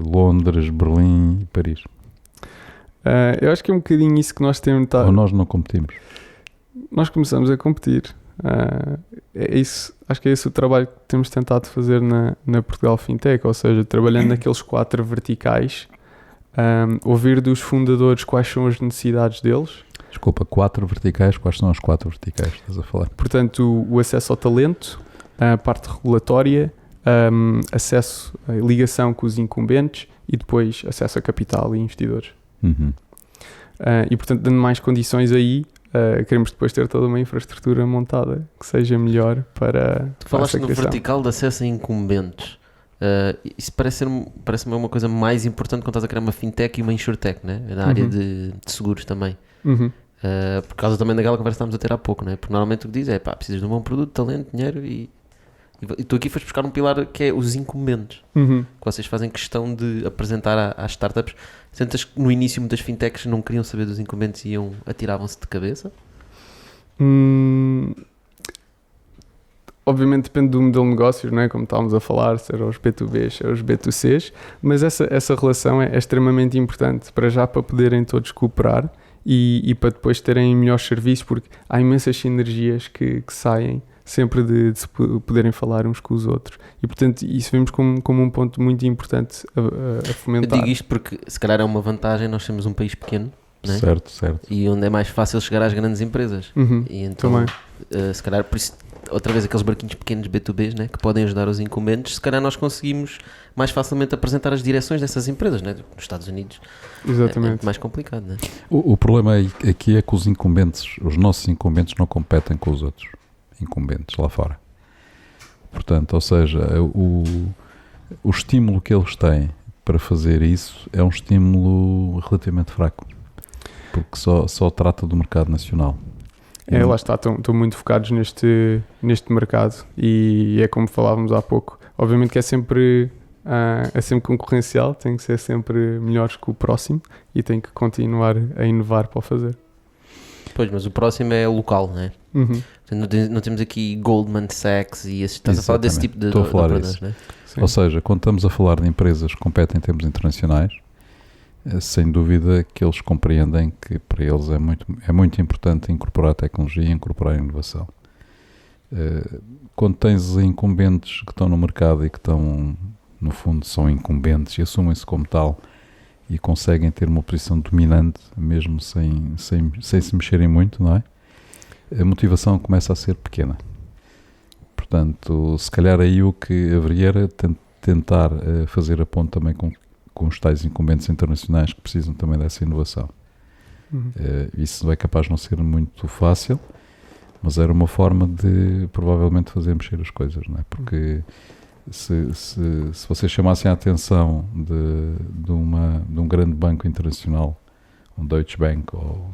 Londres, Berlim e Paris? Eu acho que é um bocadinho isso que nós temos. Ou nós não competimos? Nós começamos a competir. É isso, acho que é esse o trabalho que temos tentado fazer na Portugal Fintech, ou seja, trabalhando naqueles 4 verticais, ouvir dos fundadores quais são as necessidades deles, Desculpa, 4 verticais, quais são as 4 verticais que estás a falar? Portanto, o acesso ao talento, a parte regulatória, acesso à ligação com os incumbentes e depois acesso a capital e investidores. Uhum. E portanto, dando mais condições aí, queremos depois ter toda uma infraestrutura montada que seja melhor para Tu falaste essa no criação. vertical de acesso a incumbentes. Isso parece-me uma coisa mais importante quando estás a criar uma fintech e uma insurtech, né? Na área de seguros também. Uhum. Por causa também daquela conversa que estávamos a ter há pouco, né? Porque normalmente o que diz é pá, precisas de um bom produto, talento, dinheiro e tu aqui foste buscar um pilar que é os incumbentes, Uhum. que vocês fazem questão de apresentar às startups. Sentas que no início muitas fintechs não queriam saber dos incumbentes e atiravam-se de cabeça? Obviamente depende do modelo de negócios, não é? Como estávamos a falar, se eram os B2Bs, se eram os B2Cs, mas essa relação é extremamente importante para já para poderem todos cooperar e para depois terem melhores serviços, porque há imensas sinergias que saem sempre de se poderem falar uns com os outros e portanto isso vemos como um ponto muito importante a Eu fomentar. digo isto porque se calhar é uma vantagem, nós temos um país pequeno, né? Certo. E onde é mais fácil chegar às grandes empresas. Uhum. E então, Também. se calhar, por isso, outra vez aqueles barquinhos pequenos B2Bs, né, que podem ajudar os incumbentes, se calhar nós conseguimos mais facilmente apresentar as direções dessas empresas, né? Nos Estados Unidos é Exatamente. muito mais complicado, né? O problema aqui é que os nossos incumbentes não competem com os outros incumbentes lá fora. Portanto, ou seja, o estímulo que eles têm para fazer isso é um estímulo relativamente fraco, porque só trata do mercado nacional. Lá está, estão muito focados neste mercado e é como falávamos há pouco. Obviamente que é sempre concorrencial, tem que ser sempre melhores que o próximo e tem que continuar a inovar para o fazer. Pois, mas o próximo é local, né? Uhum. Não temos aqui Goldman Sachs e estás a falar desse tipo de Estou a falar operadores, disso. né? Sim. Ou seja, quando estamos a falar de empresas que competem em termos internacionais, sem dúvida que eles compreendem que para eles é muito importante incorporar tecnologia e incorporar inovação. Quando tens incumbentes que estão no mercado e que estão, no fundo, são incumbentes e assumem-se como tal e conseguem ter uma posição dominante, mesmo sem se mexerem muito, não é? A motivação começa a ser pequena. Portanto, se calhar aí o que haveria era tentar fazer a ponte também com os tais incumbentes internacionais que precisam também dessa inovação. Uhum. Isso é capaz de não ser muito fácil, mas era uma forma de provavelmente fazer mexer as coisas, não é? Porque se vocês chamassem a atenção de um grande banco internacional, um Deutsche Bank ou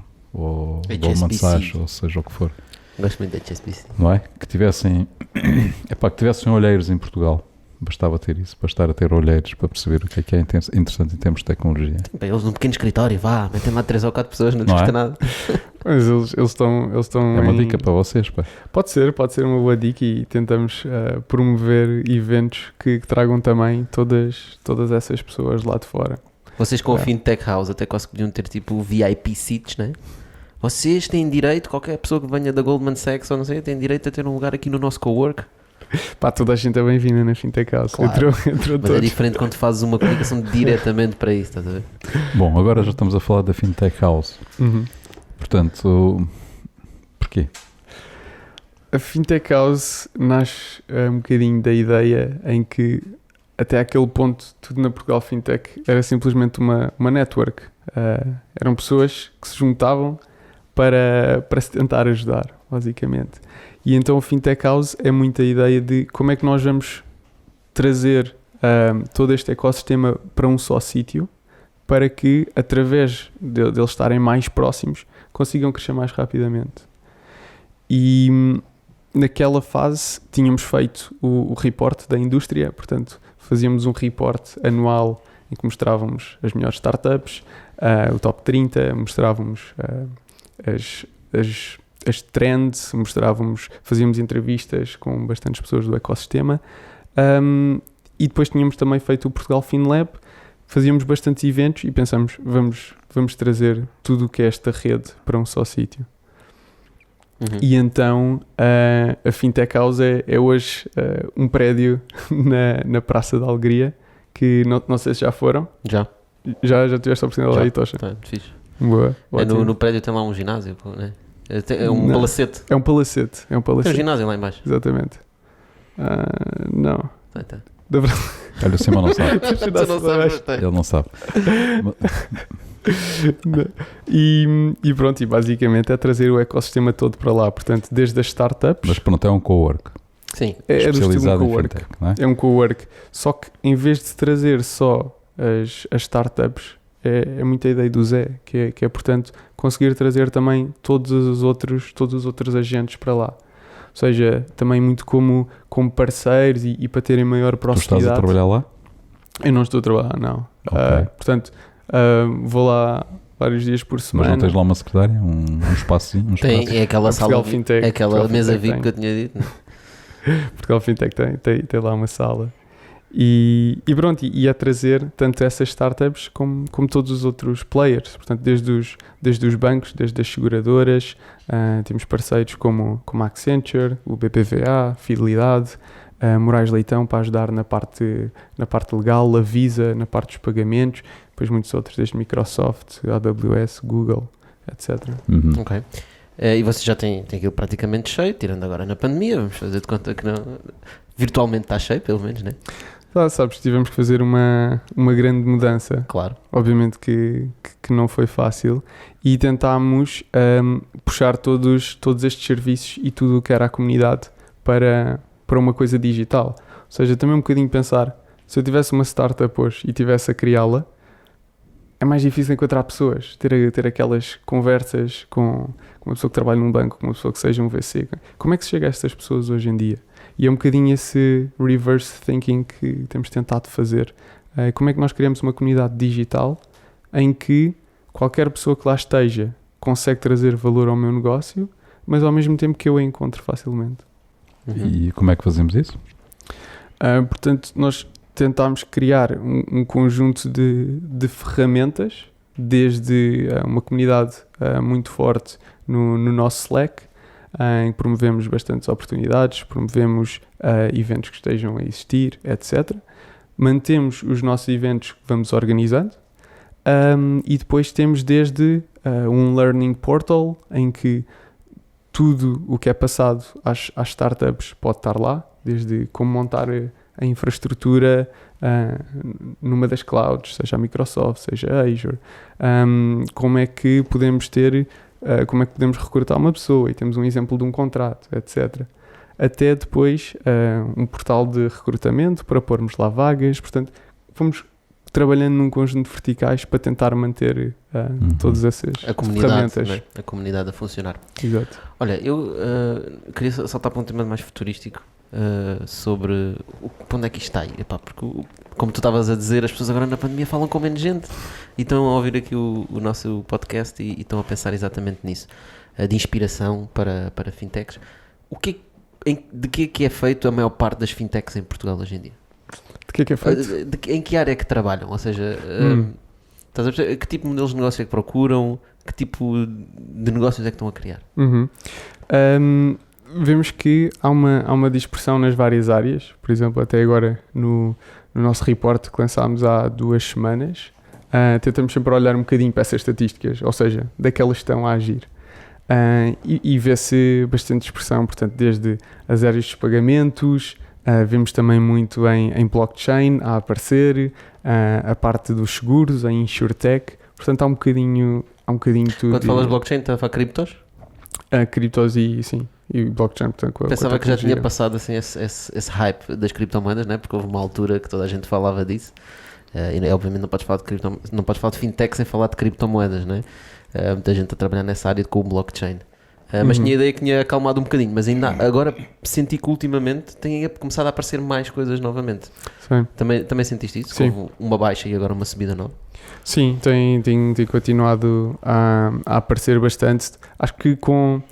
Goldman Sachs, ou seja o que for, Gosto muito da HSBC. não é? Que tivessem olheiros em Portugal. Bastava ter isso, bastar a ter olheiros para perceber o que é interessante em termos de tecnologia. Bem, eles num pequeno escritório, metem lá 3 ou 4 pessoas, não Não custa é? nada. Mas eles estão É uma dica para vocês, pá. Pode ser uma boa dica e tentamos promover eventos que tragam também todas essas pessoas lá de fora. Vocês com a Fintech House até quase podiam ter tipo VIP seats, né? Vocês têm direito, qualquer pessoa que venha da Goldman Sachs ou não sei, tem direito a ter um lugar aqui no nosso cowork. Pá, toda a gente é bem-vinda na Fintech House. Claro. Entrou Mas todos. é diferente quando fazes uma comunicação diretamente para isso, estás a ver? Bom, agora já estamos a falar da Fintech House. Uhum. Portanto, porquê? A Fintech House nasce um bocadinho da ideia em que até aquele ponto tudo na Portugal Fintech era simplesmente uma network. Eram pessoas que se juntavam para se tentar ajudar, basicamente. E então a Fintech House é muito a ideia de como é que nós vamos trazer todo este ecossistema para um só sítio para que, através deles estarem mais próximos, consigam crescer mais rapidamente. E naquela fase tínhamos feito o report da indústria, portanto fazíamos um report anual em que mostrávamos as melhores startups, o top 30, mostrávamos as trends, fazíamos entrevistas com bastantes pessoas do ecossistema, e depois tínhamos também feito o Portugal FinLab, fazíamos bastantes eventos e pensamos, vamos trazer tudo o que é esta rede para um só sítio. Uhum. E então a Fintech House é hoje um prédio na Praça da Alegria, que não sei se já foram. Já. Já tiveste a oportunidade lá aí, Tocha? Tá, fixe. Boa. No prédio tem lá um ginásio, né? É um palacete. É um palacete. Tem um ginásio lá em baixo. Exatamente. Não. Tá. Olha, o Simão não sabe. Tu não sabes, Ele não sabe. E pronto, e basicamente é trazer o ecossistema todo para lá. Portanto, desde as startups... Mas pronto, é um co-work. Sim. É do estilo Especializado em co-work. fintech, não é? É um co-work. Só que em vez de trazer só as startups, é muita ideia do Zé, que é portanto, conseguir trazer também todos os outros agentes para lá. Ou seja, também muito como parceiros e para terem maior Tu proximidade. estás a trabalhar lá? Eu não estou a trabalhar, não. Ok. Portanto, vou lá vários dias por Mas semana. não tens lá uma secretária? Um espacinho? Um espaço? Tem, é aquela Portugal sala, Fintech, aquela Portugal mesa Fintech VIP que eu tinha dito. Portugal Fintech tem lá uma sala. E pronto, e a trazer tanto essas startups como todos os outros players. Portanto, desde os bancos, desde as seguradoras, temos parceiros como a Accenture, o BPVA, Fidelidade, Moraes Leitão para ajudar na parte legal, a Visa na parte dos pagamentos, depois muitos outros, desde Microsoft, AWS, Google, etc. Uhum. Ok. E você já tem aquilo praticamente cheio, tirando agora na pandemia, vamos fazer de conta que não... Virtualmente está cheio, pelo menos, né? Sabes, tivemos que fazer uma grande mudança. Claro. Obviamente que não foi fácil e tentámos puxar todos estes serviços e tudo o que era a comunidade para uma coisa digital. Ou seja, também um bocadinho pensar, se eu tivesse uma startup hoje e tivesse a criá-la, é mais difícil encontrar pessoas, ter aquelas conversas com uma pessoa que trabalha num banco, com uma pessoa que seja um VC. Como é que se chega a estas pessoas hoje em dia? E é um bocadinho esse reverse thinking que temos tentado fazer. Como é que nós criamos uma comunidade digital em que qualquer pessoa que lá esteja consegue trazer valor ao meu negócio, mas ao mesmo tempo que eu a encontro facilmente. E como é que fazemos isso? Portanto, nós tentámos criar um conjunto de ferramentas, desde uma comunidade muito forte no nosso Slack, em que promovemos bastantes oportunidades, promovemos eventos que estejam a existir, etc. Mantemos os nossos eventos que vamos organizando e depois temos desde um learning portal em que tudo o que é passado às startups pode estar lá, desde como montar a infraestrutura numa das clouds, seja a Microsoft, seja a Azure, como é que podemos como é que podemos recrutar uma pessoa e temos um exemplo de um contrato, etc. Até depois um portal de recrutamento para pormos lá vagas. Portanto, fomos trabalhando num conjunto de verticais para tentar manter todas essas ferramentas. Né? A comunidade a funcionar. Exato. Olha, eu queria saltar para um tema mais futurístico sobre para onde é que isto está aí. Epá, porque, como tu estavas a dizer, as pessoas agora na pandemia falam com menos gente e estão a ouvir aqui o nosso podcast e estão a pensar exatamente nisso, de inspiração para fintechs. De que é feito a maior parte das fintechs em Portugal hoje em dia? De que é feito? Em que área é que trabalham? Ou seja, estás a perceber, que tipo de modelos de negócio é que procuram? Que tipo de negócios é que estão a criar? Vemos que há uma dispersão nas várias áreas. Por exemplo, até agora no nosso report que lançámos há 2 semanas, tentamos sempre olhar um bocadinho para essas estatísticas, ou seja, daquelas que estão a agir. E vê-se bastante dispersão, portanto, desde as áreas dos pagamentos, vemos também muito em blockchain a aparecer, a parte dos seguros, em insurtech, portanto há um bocadinho tudo. Quando falas blockchain, está a falar criptos? Criptos e blockchain, portanto, pensava que já tinha passado assim, esse hype das criptomoedas, né? Porque houve uma altura que toda a gente falava disso. E obviamente não podes falar de fintech sem falar de criptomoedas, né? Muita gente a trabalhar nessa área com o blockchain. Mas tinha a ideia que tinha acalmado um bocadinho, mas ainda agora senti que ultimamente tem começado a aparecer mais coisas novamente. Sim. Também sentiste isso? Sim. Houve uma baixa e agora uma subida nova? Sim, tem continuado a aparecer bastante. Acho que com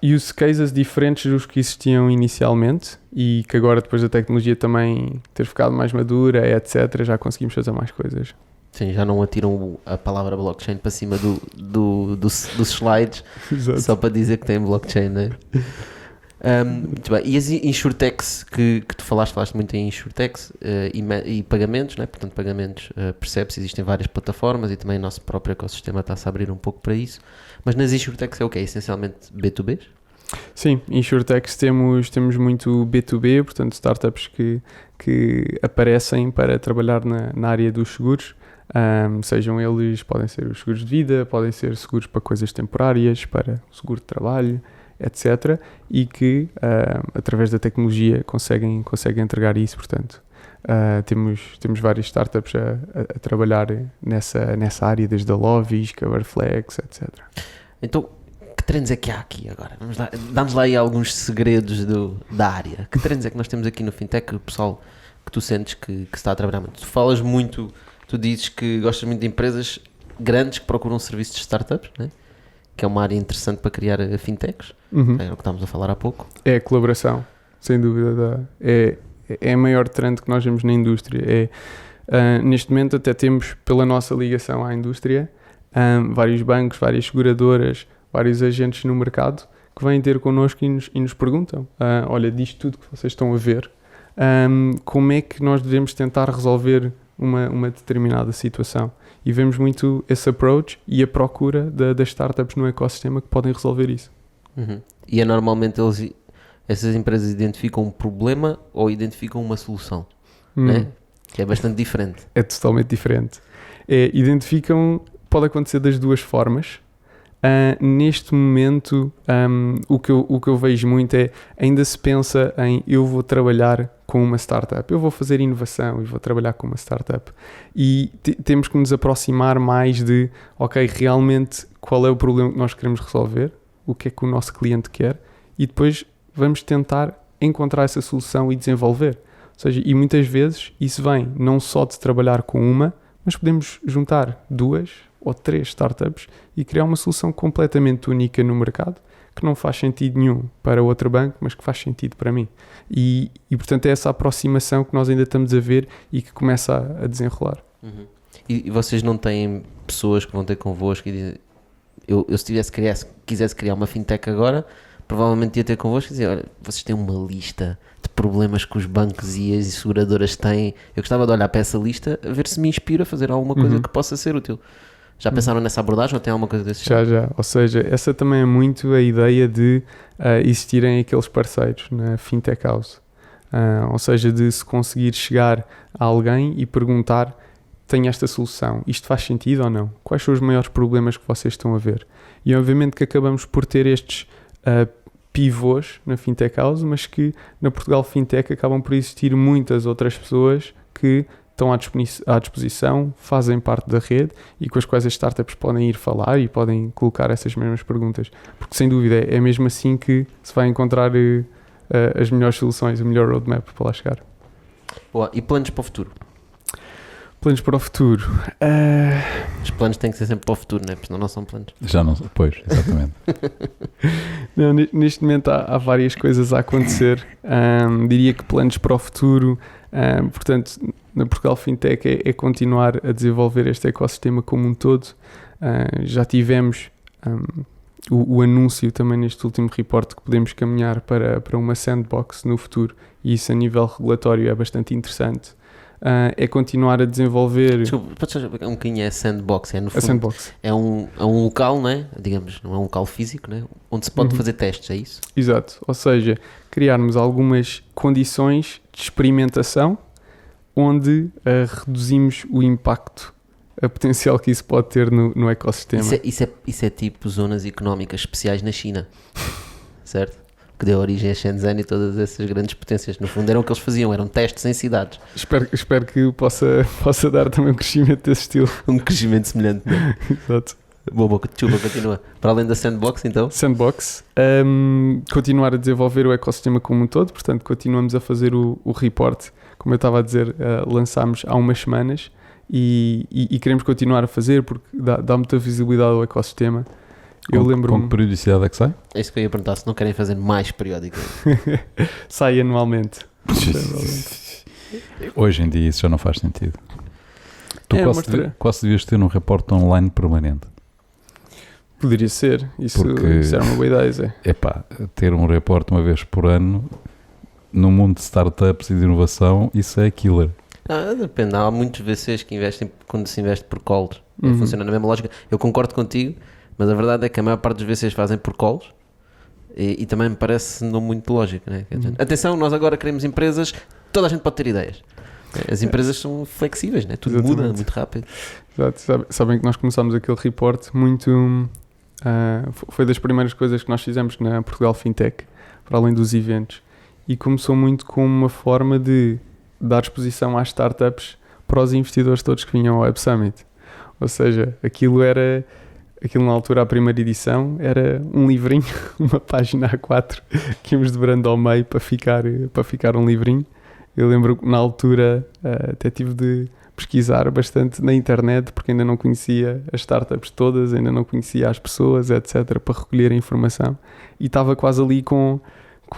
use cases diferentes dos que existiam inicialmente e que agora, depois da tecnologia também ter ficado mais madura, etc., já conseguimos fazer mais coisas. Sim, já não atiram a palavra blockchain para cima dos slides. Exato. Só para dizer que tem blockchain, né? Muito bem. E as insurtechs que tu falaste muito em insurtechs e pagamentos, né? Portanto, pagamentos, percebe-se, existem várias plataformas e também o nosso próprio ecossistema está-se a abrir um pouco para isso. Mas nas insurtechs é o quê? Essencialmente B2Bs? Sim, em insurtechs temos muito B2B, portanto startups que aparecem para trabalhar na área dos seguros, sejam eles, podem ser os seguros de vida, podem ser seguros para coisas temporárias, para o seguro de trabalho, etc. E que através da tecnologia conseguem entregar isso, portanto temos várias startups a trabalhar nessa área, desde a Lovis, Coverflex, etc. Então, que trends é que há aqui agora? Dá-nos lá aí alguns segredos da área. Que trends é que nós temos aqui no Fintech, o pessoal que tu sentes que se está a trabalhar muito? Tu falas muito, tu dizes que gostas muito de empresas grandes que procuram serviços de startups, né? Que é uma área interessante para criar fintechs. É o que estávamos a falar há pouco. É a colaboração, sem dúvida. É a maior trend que nós vemos na indústria. Neste momento até temos, pela nossa ligação à indústria, vários bancos, várias seguradoras, vários agentes no mercado que vêm ter connosco e nos perguntam, olha, disto tudo que vocês estão a ver, como é que nós devemos tentar resolver uma determinada situação? E vemos muito esse approach e a procura das startups no ecossistema que podem resolver isso. E é normalmente essas empresas identificam um problema ou identificam uma solução, né? Que é bastante diferente. É totalmente diferente. Identificam, pode acontecer das duas formas. Neste momento, o que eu vejo muito é, ainda se pensa em eu vou trabalhar com uma startup, eu vou fazer inovação e vou trabalhar com uma startup. E temos que nos aproximar mais de, ok, realmente qual é o problema que nós queremos resolver, o que é que o nosso cliente quer, e depois vamos tentar encontrar essa solução e desenvolver. Ou seja, e muitas vezes isso vem não só de trabalhar com uma, mas podemos juntar 2 ou 3 startups e criar uma solução completamente única no mercado, que não faz sentido nenhum para outro banco, mas que faz sentido para mim. E portanto é essa aproximação que nós ainda estamos a ver e que começa a desenrolar. E vocês não têm pessoas que vão ter convosco e dizem, eu se quisesse criar uma fintech agora, provavelmente ia ter convosco e dizer, olha, vocês têm uma lista de problemas que os bancos e as seguradoras têm, eu gostava de olhar para essa lista a ver se me inspira a fazer alguma coisa que possa ser útil. Já pensaram nessa abordagem ou tem alguma coisa desse tipo? Já. Ou seja, essa também é muito a ideia de existirem aqueles parceiros na Fintech House. Ou seja, de se conseguir chegar a alguém e perguntar, tenho esta solução, isto faz sentido ou não? Quais são os maiores problemas que vocês estão a ver? E obviamente que acabamos por ter estes pivôs na Fintech House, mas que na Portugal Fintech acabam por existir muitas outras pessoas que estão à disposição, fazem parte da rede e com as quais as startups podem ir falar e podem colocar essas mesmas perguntas. Porque sem dúvida é mesmo assim que se vai encontrar as melhores soluções, o melhor roadmap para lá chegar. Boa. E planos para o futuro? Planos para o futuro? Os planos têm que ser sempre para o futuro, não é? Porque senão não são planos. Já não, pois, exatamente. Não, neste momento há várias coisas a acontecer. Diria que planos para o futuro, portanto, na Portugal Fintech é continuar a desenvolver este ecossistema como um todo. Já tivemos o anúncio também neste último report que podemos caminhar para uma sandbox no futuro, e isso a nível regulatório é bastante interessante. É continuar a desenvolver... Desculpa, podes saber um bocadinho é sandbox? É, no fundo, a sandbox. É um local, não é? Digamos, não é um local físico, não é? Onde se pode fazer testes, é isso? Exato, ou seja, criarmos algumas condições de experimentação onde reduzimos o impacto potencial que isso pode ter no ecossistema. Isso é tipo zonas económicas especiais na China, certo? Que deu origem a Shenzhen e todas essas grandes potências. No fundo eram o que eles faziam, eram testes em cidades. Espero que possa dar também um crescimento desse estilo. Um crescimento semelhante. Exato. Boa, chupa, continua. Para além da sandbox, então? Sandbox. Continuar a desenvolver o ecossistema como um todo, portanto continuamos a fazer o report, como eu estava a dizer, lançámos há umas semanas e queremos continuar a fazer porque dá muita visibilidade ao ecossistema. Com que periodicidade é que sai? É isso que eu ia perguntar, se não querem fazer mais periódico. Sai anualmente. Hoje em dia isso já não faz sentido. Tu quase devias ter um reporte online permanente. Poderia ser. Isso era uma boa ideia, Zé. Epá, ter um report uma vez por ano no mundo de startups e de inovação, isso é killer. Depende. Há muitos VCs que investem quando se investe por calls. Funciona na mesma lógica. Eu concordo contigo, mas a verdade é que a maior parte dos VCs fazem por calls e também me parece não muito lógico, né? Atenção, nós agora queremos empresas, toda a gente pode ter ideias. As empresas são flexíveis, né? Tudo muda muito rápido. Exato. Sabem que nós começámos aquele report muito... foi das primeiras coisas que nós fizemos na Portugal Fintech, para além dos eventos. E começou muito com uma forma de dar exposição às startups para os investidores todos que vinham ao Web Summit. Ou seja, aquilo na altura, a primeira edição, era um livrinho, uma página A4, que íamos dobrando ao meio para ficar um livrinho. Eu lembro que na altura até tive de pesquisar bastante na internet, porque ainda não conhecia as startups todas, ainda não conhecia as pessoas, etc., para recolher a informação. E estava quase ali com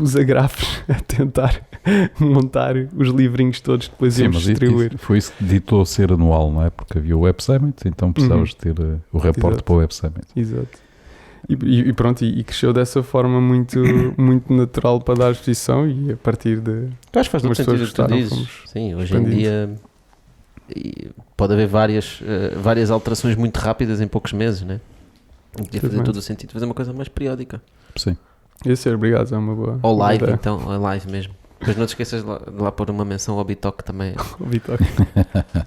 os agrafos a tentar montar os livrinhos todos que depois íamos distribuir. Foi isso que ditou ser anual, não é? Porque havia o Web Summit, então precisavas de ter o reporte para o Web Summit. Exato. E pronto, e cresceu dessa forma muito, muito natural para dar exposição e a partir de... Tu acho que faz todo sentido o que tu dizes. Sim, hoje em dia pode haver várias alterações muito rápidas em poucos meses, né? Podia fazer todo o sentido fazer uma coisa mais periódica. Sim. Isso, obrigado, é uma boa... Ou live, então, ou live mesmo. Mas não te esqueças de lá pôr uma menção ao Bitalk também. O Bitalk.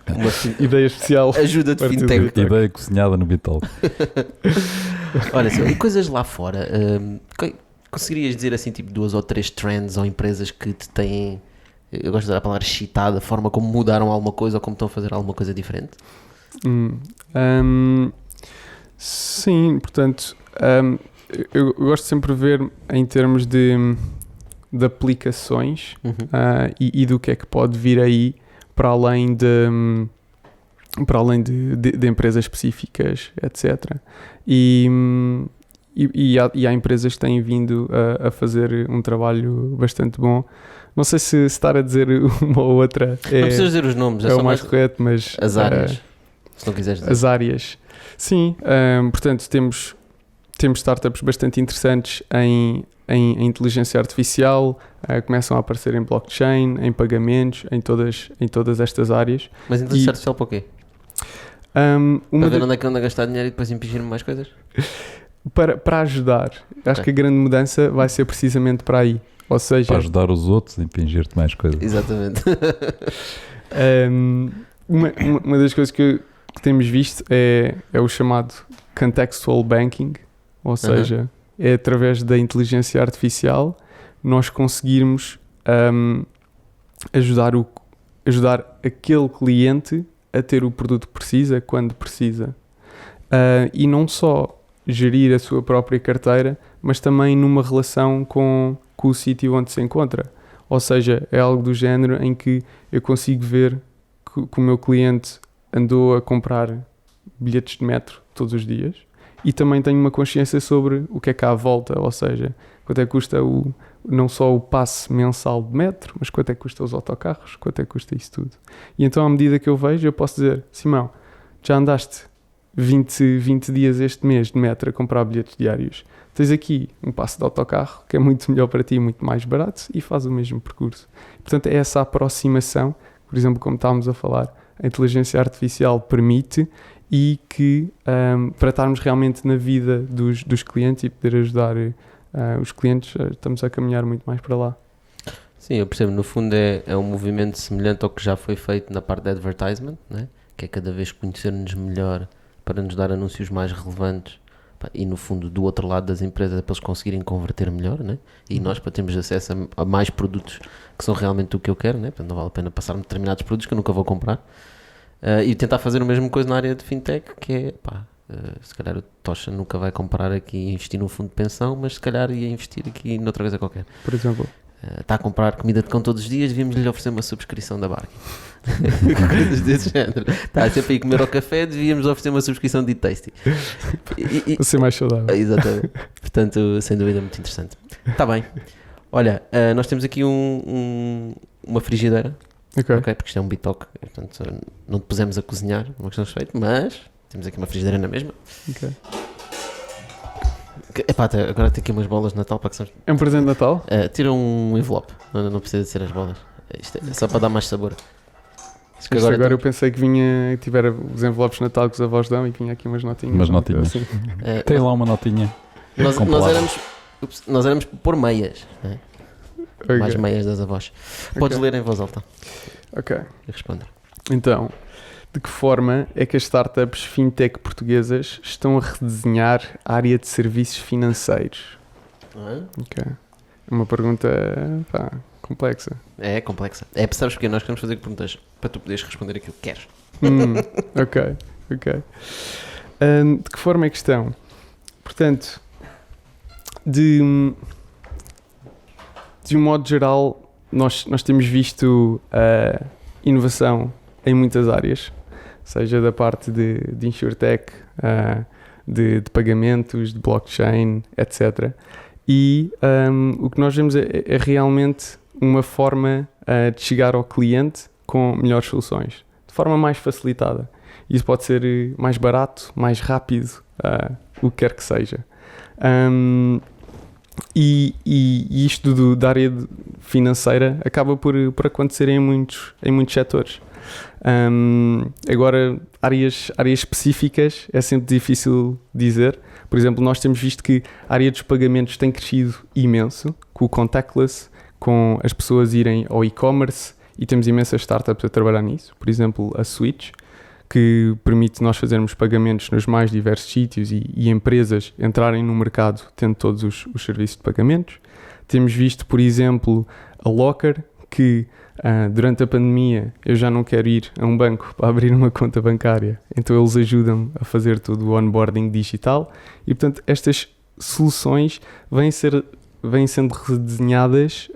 Uma ideia especial. Ajuda de fintech. Ideia cozinhada no Bitalk. Olha, e coisas lá fora, conseguirias dizer assim, tipo 2 ou 3 trends ou empresas que te têm, eu gosto de usar a palavra excitada, a forma como mudaram alguma coisa ou como estão a fazer alguma coisa diferente? Sim, portanto, eu gosto sempre de ver em termos de aplicações e do que é que pode vir aí para além de empresas específicas, etc. E há empresas que têm vindo a fazer um trabalho bastante bom. Não sei se estar a dizer uma ou outra não precisas dizer os nomes, é o mais correto, mas... As áreas, se não quiseres dizer. As áreas. Sim, portanto, temos startups bastante interessantes em inteligência artificial, começam a aparecer em blockchain, em pagamentos, em todas estas áreas. Mas inteligência artificial para o quê? Para ver onde é que anda a gastar dinheiro e depois impingir-me mais coisas? Para ajudar. Acho que a grande mudança vai ser precisamente para aí. Ou seja, para ajudar os outros a impingir-te mais coisas. Exatamente. Uma das coisas que temos visto é o chamado contextual banking, ou seja, é através da inteligência artificial nós conseguirmos ajudar aquele cliente a ter o produto que precisa, quando precisa. E não só gerir a sua própria carteira, mas também numa relação com o sítio onde se encontra. Ou seja, é algo do género em que eu consigo ver que o meu cliente andou a comprar bilhetes de metro todos os dias e também tenho uma consciência sobre o que é que há à volta, ou seja, quanto é que custa não só o passe mensal de metro, mas quanto é que custa os autocarros, quanto é que custa isso tudo. E então, à medida que eu vejo, eu posso dizer: Simão, já andaste 20 dias este mês de metro a comprar bilhetes diários, tens aqui um passe de autocarro que é muito melhor para ti, muito mais barato e faz o mesmo percurso. Portanto, é essa aproximação, por exemplo, como estávamos a falar, a inteligência artificial permite, e que para estarmos realmente na vida dos clientes e poder ajudar os clientes, estamos a caminhar muito mais para lá. Sim, eu percebo. No fundo é um movimento semelhante ao que já foi feito na parte de advertisement, né? Que é cada vez conhecer-nos melhor para nos dar anúncios mais relevantes e no fundo do outro lado das empresas para eles conseguirem converter melhor, né? E nós para termos acesso a mais produtos que são realmente o que eu quero, né? Portanto, não vale a pena passar-me determinados produtos que eu nunca vou comprar. E tentar fazer a mesma coisa na área de fintech, que é, se calhar o Tocha nunca vai comprar aqui e investir num fundo de pensão, mas se calhar ia investir aqui noutra coisa qualquer. Por exemplo? Está a comprar comida de cão todos os dias, devíamos-lhe oferecer uma subscrição da Bargain. Coisas desse género. Está sempre a ir comer ao café, devíamos oferecer uma subscrição de Tasty. Para ser mais saudável. Exatamente. Portanto, sem dúvida, muito interessante. Está bem. Olha, nós temos aqui uma frigideira. Ok, porque isto é um Bitalk, portanto não te pusemos a cozinhar, uma questão de respeito, mas temos aqui uma frigideira na mesma. Epá, agora tem aqui umas bolas de Natal para que são... É um presente de Natal? Tira um envelope, não precisa de ser as bolas. Isto é só para dar mais sabor. Agora eu pensei que vinha, que tivera os envelopes de Natal que os avós dão e que vinha aqui umas notinhas. Umas notinhas. Assim. Tem lá uma notinha. Nós éramos por meias, né? Okay. Mais meias das avós. Podes ler em voz alta. Ok. E responder. Então, de que forma é que as startups fintech portuguesas estão a redesenhar a área de serviços financeiros? Ok. É uma pergunta complexa. É complexa. Sabes porque nós queremos fazer perguntas para tu poderes responder aquilo que queres. Ok. De que forma é que estão? Portanto, de um modo geral, nós temos visto inovação em muitas áreas, seja da parte de InsurTech, de pagamentos, de blockchain, etc. E o que nós vemos é realmente uma forma de chegar ao cliente com melhores soluções, de forma mais facilitada. Isso pode ser mais barato, mais rápido, o que quer que seja. E isto da área financeira acaba por acontecer em muitos setores. Agora, áreas específicas é sempre difícil dizer. Por exemplo, nós temos visto que a área dos pagamentos tem crescido imenso, com o contactless, com as pessoas irem ao e-commerce, e temos imensas startups a trabalhar nisso. Por exemplo, a Switch, que permite nós fazermos pagamentos nos mais diversos sítios e empresas entrarem no mercado tendo todos os serviços de pagamentos. Temos visto, por exemplo, a Locker, que durante a pandemia eu já não quero ir a um banco para abrir uma conta bancária, então eles ajudam-me a fazer todo o onboarding digital e, portanto, estas soluções vêm sendo redesenhadas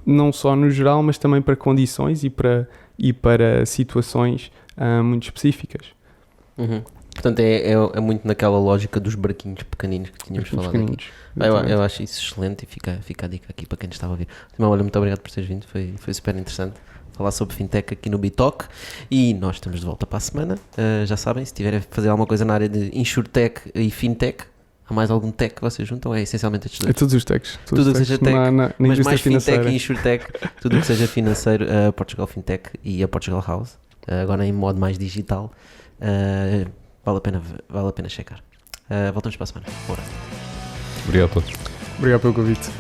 não só no geral, mas também para condições e para situações muito específicas. Portanto, é muito naquela lógica dos barquinhos pequeninos que tínhamos falado aqui. Eu acho isso excelente e fica a dica aqui para quem nos estava a ouvir. Olha, muito obrigado por teres vindo, foi super interessante falar sobre fintech aqui no Bitalk e nós estamos de volta para a semana. Já sabem, se tiverem a fazer alguma coisa na área de InsurTech e fintech, há mais algum tech que vocês juntam? É essencialmente estes dois? É todos os techs. Tudo o que seja tech, mas mais financeira. fintech e InsurTech, tudo o que seja financeiro, a Portugal Fintech e a Portugal House, agora em modo mais digital, vale a pena checar. Voltamos para a semana. Bora. Obrigado a todos. Obrigado pelo convite.